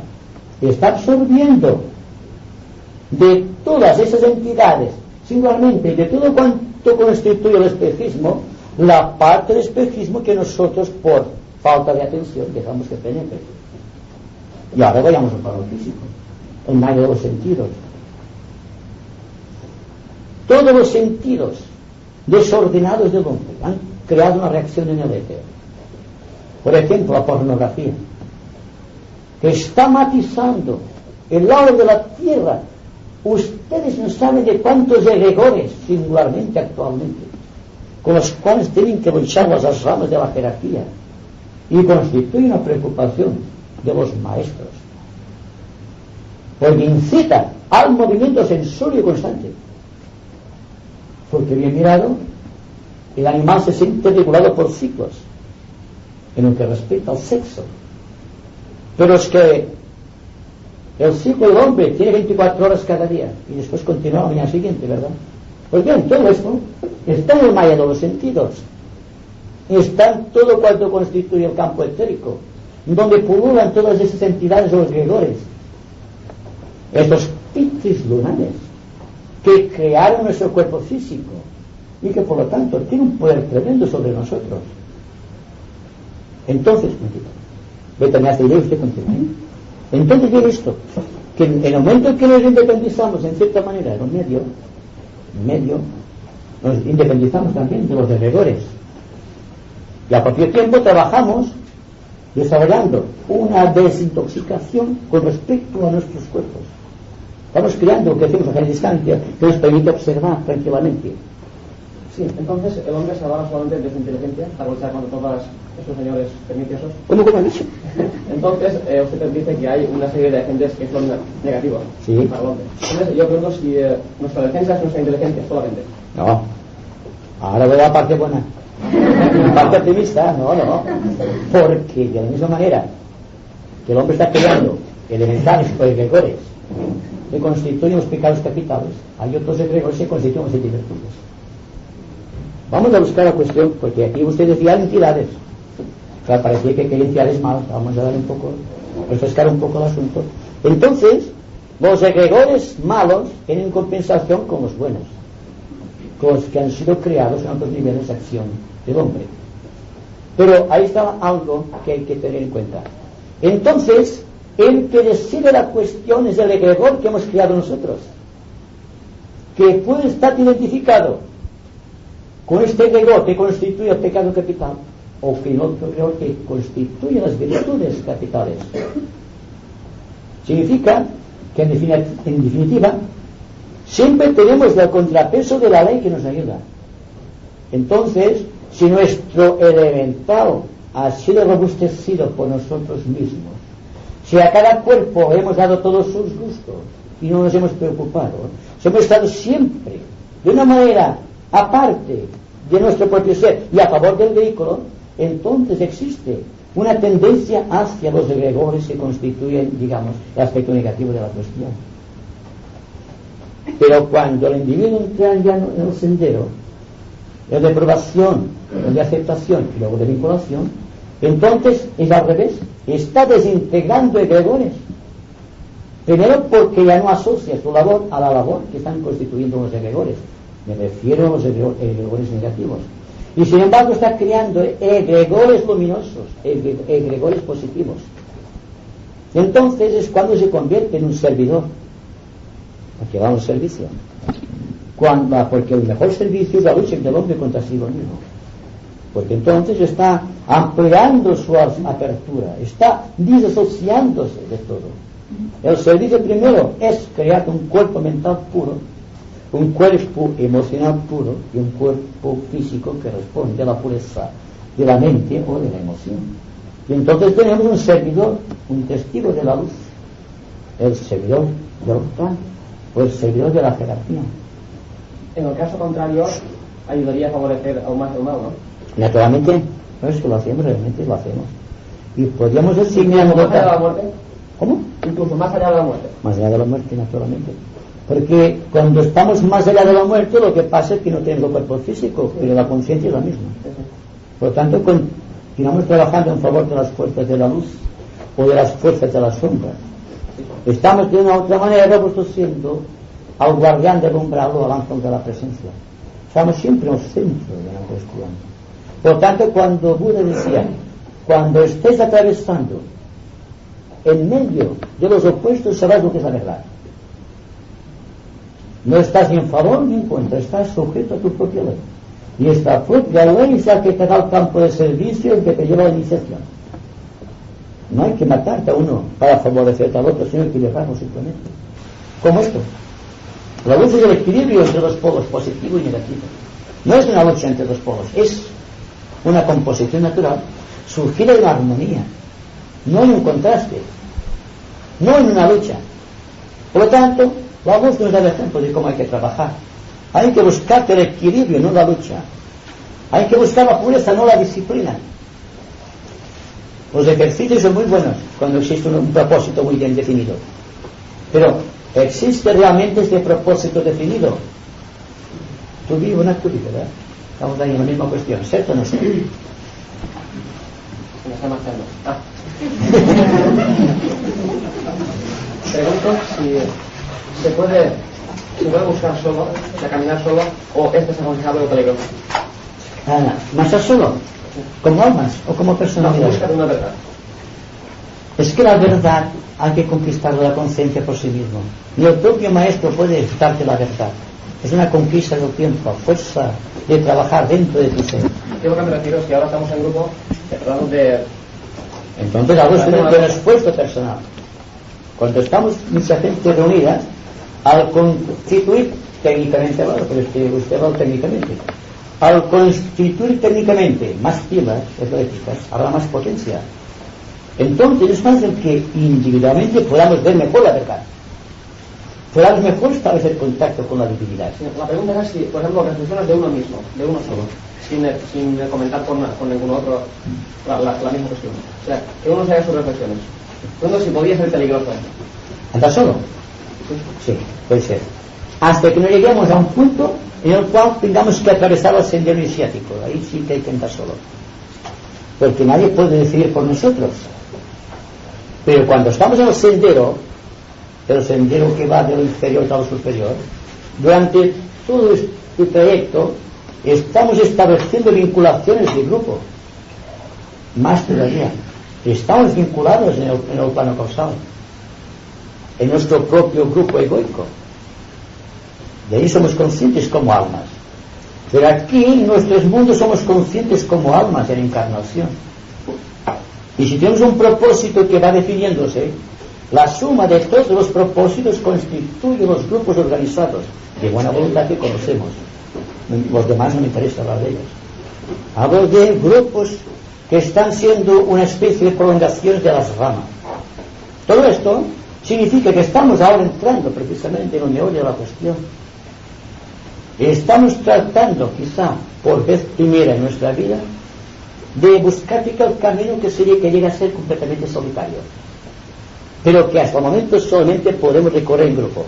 está absorbiendo de todas esas entidades, singularmente de todo cuanto constituye el espejismo, la parte del espejismo que nosotros por falta de atención dejamos que penetre. Y ahora vayamos al plano físico, el mayo de los sentidos. Todos los sentidos desordenados del hombre han creado una reacción en el éter. Por ejemplo, la pornografía, que está matizando el lado de la tierra. Ustedes no saben de cuántos egregores, singularmente actualmente, con los cuales tienen que luchar las ramas de la jerarquía, y constituye una preocupación de los maestros, porque incita al movimiento sensorio constante. Porque bien mirado, el animal se siente regulado por ciclos en lo que respecta al sexo, pero es que el ciclo del hombre tiene 24 horas cada día y después continúa la mañana siguiente, ¿verdad? Pues bien, todo esto está en el maya de los sentidos, está en todo cuanto constituye el campo etérico, donde pululan todas esas entidades o egregores, estos pitris lunares que crearon nuestro cuerpo físico y que por lo tanto tiene un poder tremendo sobre nosotros. Entonces, vete a idea y usted continúa. Entonces viene esto, que en el momento en que nos independizamos en cierta manera en un medio, nos independizamos también de los egregores, y al propio tiempo trabajamos desarrollando una desintoxicación con respecto a nuestros cuerpos. Estamos creando lo que hacemos a gran distancia, que nos permite observar tranquilamente. Sí, entonces el hombre se avala solamente de su inteligencia para luchar contra todos estos señores perniciosos. ¿Cómo ha dicho? Entonces usted dice que hay una serie de agentes que son negativos para el hombre. Entonces yo pregunto si nuestra defensa es nuestra inteligencia solamente. No. Ahora voy a la parte buena. La parte optimista, no. Porque de la misma manera que el hombre está creando elementales o egregores que constituyen los pecados capitales, hay otros egregores que constituyen los virtudes. Vamos a buscar la cuestión, porque aquí usted decía entidades. Claro, parecía que quería entidades malas. Vamos a dar un poco, refrescar un poco el asunto. Entonces, los egregores malos tienen compensación con los buenos, con los que han sido creados en otros niveles de acción del hombre. Pero ahí está algo que hay que tener en cuenta. Entonces, el que decide la cuestión es el egregor que hemos creado nosotros, que puede estar identificado con este egregor que constituye el pecado capital, o que el otro egregor que constituye las virtudes capitales. Significa que en definitiva siempre tenemos el contrapeso de la ley que nos ayuda. Entonces, si nuestro elemental ha sido robustecido por nosotros mismos, si a cada cuerpo hemos dado todos sus gustos y no nos hemos preocupado, si hemos estado siempre de una manera aparte de nuestro propio ser y a favor del vehículo, entonces existe una tendencia hacia los egregores que constituyen, digamos, el aspecto negativo de la cuestión. Pero cuando el individuo entra ya en el sendero, el de aprobación, el de aceptación y luego de vinculación, entonces es al revés, está desintegrando egregores. Primero porque ya no asocia su labor a la labor que están constituyendo los egregores. Me refiero a los egregores negativos. Y sin embargo está creando egregores luminosos, egregores positivos. Entonces es cuando se convierte en un servidor, porque va a un servicio. Porque el mejor servicio es la lucha del hombre contra sí mismo. Porque entonces está ampliando su apertura, está disasociándose de todo. El servicio primero es crear un cuerpo mental puro, un cuerpo emocional puro y un cuerpo físico que responde a la pureza de la mente o de la emoción. Y entonces tenemos un servidor, un testigo de la luz, el servidor del plan o el servidor de la jerarquía. En el caso contrario, ayudaría a favorecer aún más el mal, ¿no? Naturalmente, no es que lo hacemos, realmente lo hacemos. Y podríamos decir, ¿Más allá de la muerte? ¿Cómo? Incluso más allá de la muerte. Más allá de la muerte, naturalmente. Porque cuando estamos más allá de la muerte, lo que pasa es que no tenemos cuerpo físico, pero la conciencia es la misma. Por lo tanto, continuamos trabajando en favor de las fuerzas de la luz o de las fuerzas de la sombra. Estamos de una u otra manera siendo al guardián del umbral o al ángel de la presencia. Estamos siempre en el centro de la cuestión. Por lo tanto, cuando Buda decía, cuando estés atravesando en medio de los opuestos, sabrás lo que es la verdad. No estás ni en favor ni en contra, estás sujeto a tu propia ley. Y esta propia ley es la que te da el campo de servicio y que te lleva a la iniciación. No hay que matarte a uno para favorecer al otro, sino equilibrarlo simplemente. Como esto. La luz es el equilibrio entre los polos positivo y negativo. No es una lucha entre dos polos, es una composición natural surgida de una armonía, no en un contraste, no en una lucha. Por lo tanto, la luz nos da el ejemplo de cómo hay que trabajar. Hay que buscar el equilibrio, no la lucha. Hay que buscar la pureza, no la disciplina. Los ejercicios son muy buenos cuando existe un propósito muy bien definido. Pero, ¿existe realmente este propósito definido? Tú vives, no tú vives, ¿verdad? Estamos ahí en la misma cuestión, ¿cierto o no cierto? Se me está marchando. Pregunto si se puede buscar solo, o sea, caminar solo, o este es aconsejable o peligroso. ¿Marchar solo? ¿Como almas o como personalidad? No, buscar una verdad. Es que la verdad hay que conquistar la conciencia por sí mismo. Ni el propio maestro puede darte la verdad. Es una conquista del tiempo, a fuerza de trabajar dentro de tu ser. Yo lo que me refiero es que ahora estamos en grupo hablando de... Entonces algo es un esfuerzo personal. Cuando estamos mucha gente reunida, al constituir técnicamente, pero es que usted va técnicamente, al constituir técnicamente más pilas energéticas, habrá más potencia. Entonces es más el que individualmente podamos ver mejor la verdad, podamos mejor establecer contacto con la divinidad. La pregunta es si, por ejemplo, reflexiones de uno mismo, de uno solo, sin comentar con ningún otro la misma cuestión. O sea, que uno se haga sus reflexiones. Pregunto si podría ser peligroso. ¿Andar solo? Sí, puede ser. Hasta que no lleguemos a un punto en el cual tengamos que atravesar el sendero iniciático. Ahí sí que hay que andar solo. Porque nadie puede decidir por nosotros. Pero cuando estamos en el sendero que va de lo inferior a lo superior, durante todo este trayecto estamos estableciendo vinculaciones de grupo. Más todavía, estamos vinculados en el plano causal, en nuestro propio grupo egoico. De ahí somos conscientes como almas. Pero aquí en nuestros mundos somos conscientes como almas en encarnación. Y si tenemos un propósito que va definiéndose, la suma de todos los propósitos constituye los grupos organizados de buena voluntad que conocemos. Los demás no me interesa hablar de ellos. Hablo de grupos que están siendo una especie de prolongaciones de las ramas. Todo esto significa que estamos ahora entrando precisamente en el meollo de la cuestión. Estamos tratando, quizá por vez primera en nuestra vida, de buscar el camino que llega a ser completamente solitario, pero que hasta el momento solamente podemos recorrer en grupo.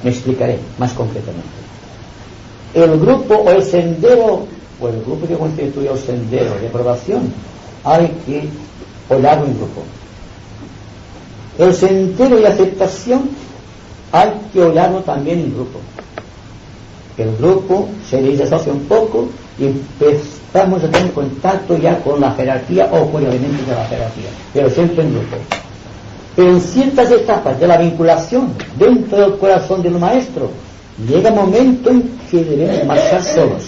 Me explicaré más concretamente. El grupo o el sendero, o el grupo que constituye el sendero de aprobación, hay que olarlo en grupo. El sendero de aceptación hay que olarlo también en grupo. El grupo se desasocia un poco y empezamos a tener contacto ya con la jerarquía o con elementos de la jerarquía, pero siempre en grupo. Pero en ciertas etapas de la vinculación dentro del corazón del maestro llega un momento en que debemos marchar solos,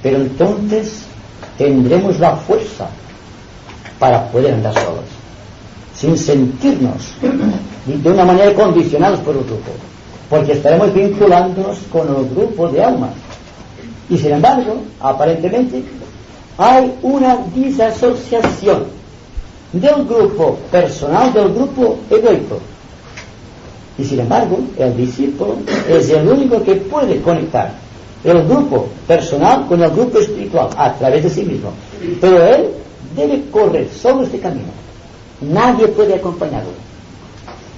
pero entonces tendremos la fuerza para poder andar solos, sin sentirnos de una manera condicionados por el grupo. porque estaremos vinculándonos con el grupo de almas. Y sin embargo, aparentemente, hay una disasociación del grupo personal del grupo egoico. Y sin embargo, el discípulo es el único que puede conectar el grupo personal con el grupo espiritual a través de sí mismo. Pero él debe correr solo este camino. Nadie puede acompañarlo.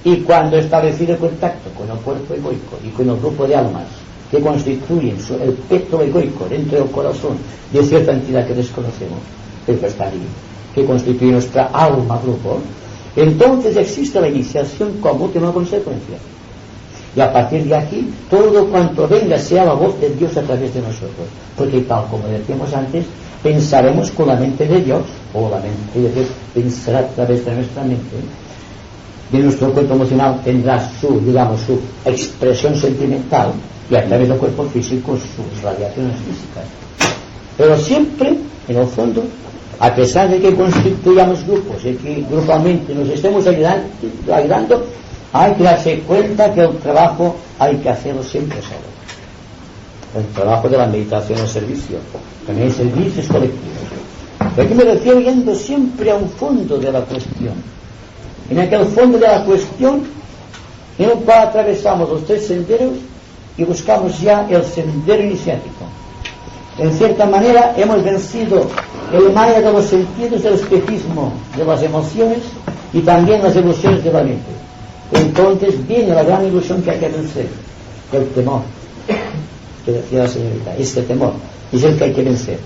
Y cuando establecido el contacto con el cuerpo egoico y con el grupo de almas que constituyen el peto egoico dentro del corazón de cierta entidad que desconocemos, pero está ahí, que constituye nuestra alma grupo, entonces existe la iniciación como última consecuencia. Y a partir de aquí, todo cuanto venga sea la voz de Dios a través de nosotros. Porque tal como decíamos antes, pensaremos con la mente de Dios, o la mente de Dios pensará a través de nuestra mente. De nuestro cuerpo emocional tendrá su expresión sentimental, y a través del cuerpo físico sus radiaciones físicas. Pero siempre, en el fondo, a pesar de que constituyamos grupos y que grupalmente nos estemos ayudando, hay que darse cuenta que el trabajo hay que hacerlo siempre solo. El trabajo de la meditación al servicio, también hay servicios colectivos. Pero aquí me refiero yendo siempre a un fondo de la cuestión. En aquel fondo de la cuestión, en el cual atravesamos los 3 senderos y buscamos ya el sendero iniciático. En cierta manera hemos vencido el maya de los sentidos, del espejismo de las emociones y también las ilusiones de la mente. Entonces viene la gran ilusión que hay que vencer, el temor, que decía la señorita. Este temor es el que hay que vencer,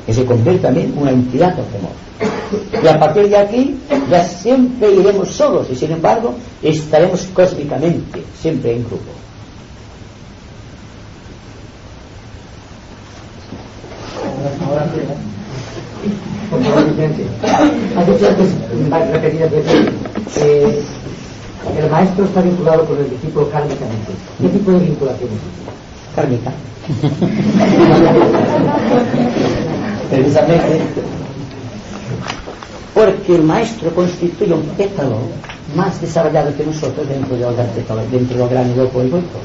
que se convierte también en una entidad del temor. Y a partir de aquí ya siempre iremos solos, y sin embargo estaremos cósmicamente siempre en grupo. Ahora por favor, Vicente. Has dicho antes repetidas veces que el maestro está vinculado con el discípulo kármicamente. ¿Qué tipo de vinculación es? Kármica. Precisamente porque el maestro constituye un pétalo más desarrollado que nosotros dentro del gran grupo egoico.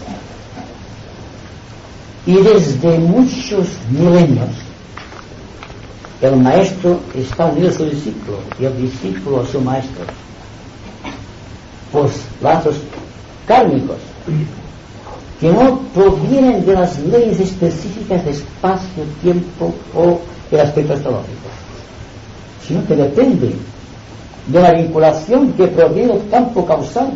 Y desde muchos milenios el maestro está unido a su discípulo y el discípulo a su maestro, pues lazos kármicos que no provienen de las leyes específicas de espacio, tiempo o el aspecto astrológico, sino que dependen de la vinculación que proviene del campo causal,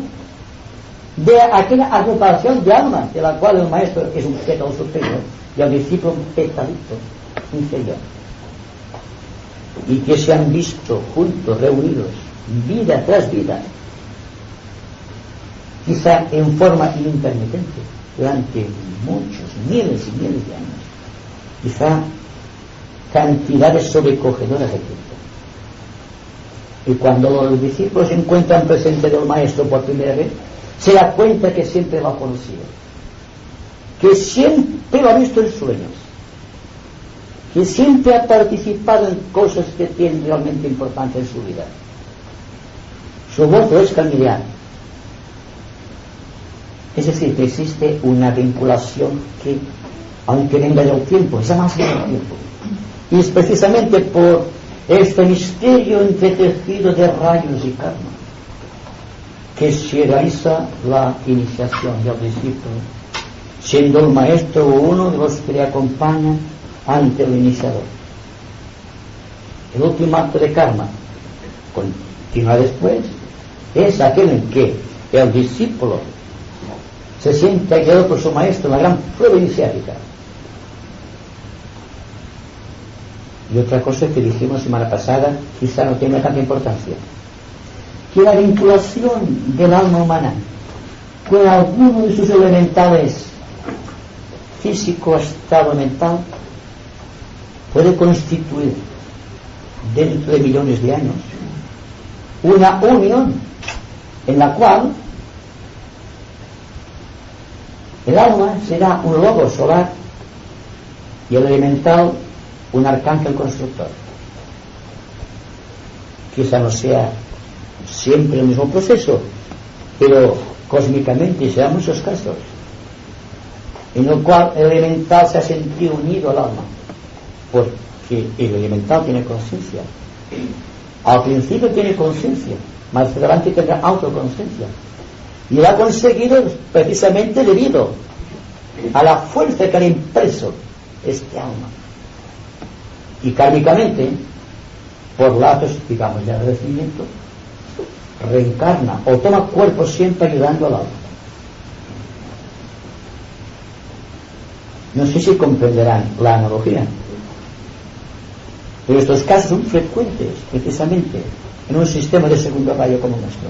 de aquella agrupación de almas de la cual el maestro es un pétalo superior y el discípulo un pétalito inferior, y que se han visto juntos, reunidos, vida tras vida, quizá en forma intermitente durante muchos, miles y miles de años, quizá cantidades sobrecogedoras de tiempo. Y cuando los discípulos se encuentran presente del maestro por primera vez, se da cuenta que siempre lo ha conocido, que siempre lo ha visto en sueños, que siempre ha participado en cosas que tienen realmente importancia en su vida. Su voto es familiar. Es decir, que existe una vinculación que, aunque venga del tiempo, es más del tiempo. Y es precisamente por este misterio entretejido de rayos y karma que se realiza la iniciación del discípulo, siendo el maestro uno de los que le acompañan ante el iniciador. El último acto de karma, continúa después, es aquel en que el discípulo se siente guiado por su maestro en la gran prueba iniciática. Y otra cosa que dijimos semana pasada, quizá no tenga tanta importancia, que la vinculación del alma humana con alguno de sus elementales físico, estado mental, puede constituir dentro de millones de años una unión en la cual el alma será un lobo solar y el elemental un arcángel constructor. Quizá no sea siempre el mismo proceso, pero cósmicamente, se dan muchos casos en el cual el elemental se ha sentido unido al alma, porque el elemental tiene conciencia. Al principio tiene conciencia, más adelante tendrá autoconciencia, y lo ha conseguido precisamente debido a la fuerza que le ha impreso este alma, y kármicamente, por lazos, digamos, de agradecimiento, reencarna o toma cuerpo siempre ayudando al alma. No sé si comprenderán la analogía, pero estos casos son frecuentes precisamente en un sistema de segundo rayo como nuestro.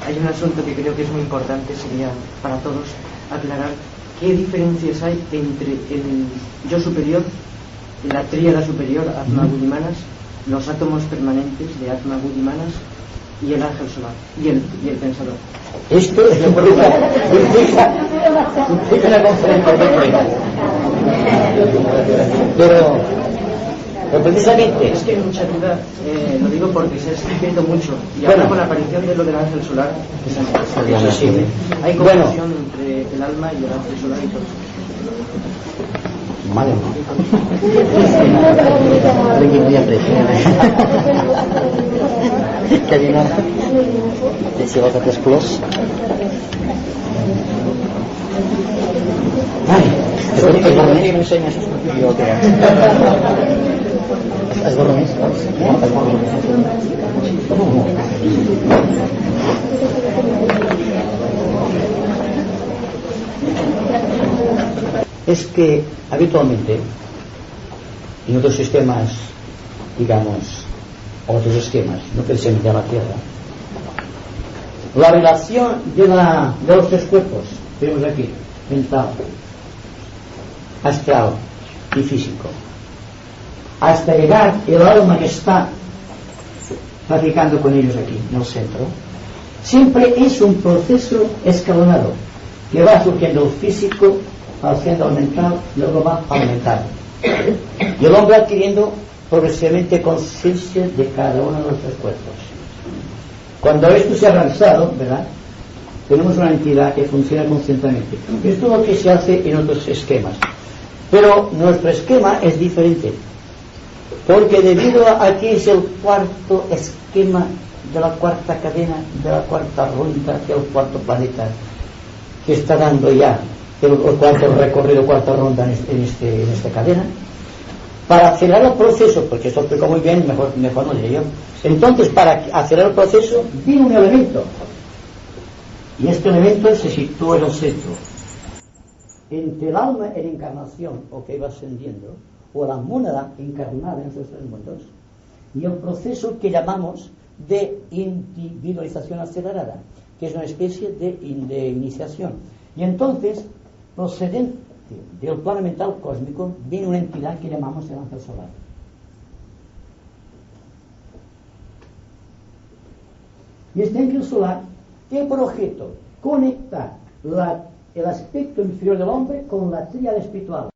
Hay un asunto que creo que es muy importante, sería para todos aclarar qué diferencias hay entre el yo superior, la tríada superior, Atma Buddhimanas, los átomos permanentes de Atma Buddhimanas y el ángel solar y el pensador. Esto es lo que implica una conferencia completa. Pero precisamente es que hay mucha duda, lo digo porque se ha escrito mucho y bueno, ahora con la aparición de lo del ángel solar hay confusión entre el alma y el ángel solar y todo. Vale, es que habitualmente en otros sistemas, digamos, otros esquemas, no precisamente a la Tierra, la relación de los tres cuerpos, tenemos aquí, mental, astral y físico, hasta llegar el alma que está practicando con ellos aquí, en el centro, siempre es un proceso escalonado, que va surgiendo el físico, haciendo al mental, luego va al mental. Y el hombre adquiriendo progresivamente conciencia de cada uno de los tres cuerpos. Cuando esto se ha realizado, ¿verdad?, tenemos una entidad que funciona conscientemente. Esto es lo que se hace en otros esquemas. Pero nuestro esquema es diferente, porque debido a que es el cuarto esquema de la cuarta cadena, de la cuarta ronda, del cuarto planeta, que está dando ya el cuarto recorrido, cuarta ronda en esta cadena, para acelerar el proceso, porque esto explico muy bien, mejor no diré yo. Entonces, para acelerar el proceso, viene un elemento, y este elemento se sitúa en el centro, entre el alma en encarnación, o que va ascendiendo, o la mónada encarnada en esos tres mundos, y el proceso que llamamos de individualización acelerada, que es una especie de iniciación. Y entonces, procedente del plano mental cósmico, viene una entidad que llamamos el ángel solar. Y este ángel solar tiene por objeto conectar el aspecto inferior del hombre con la tríada espiritual.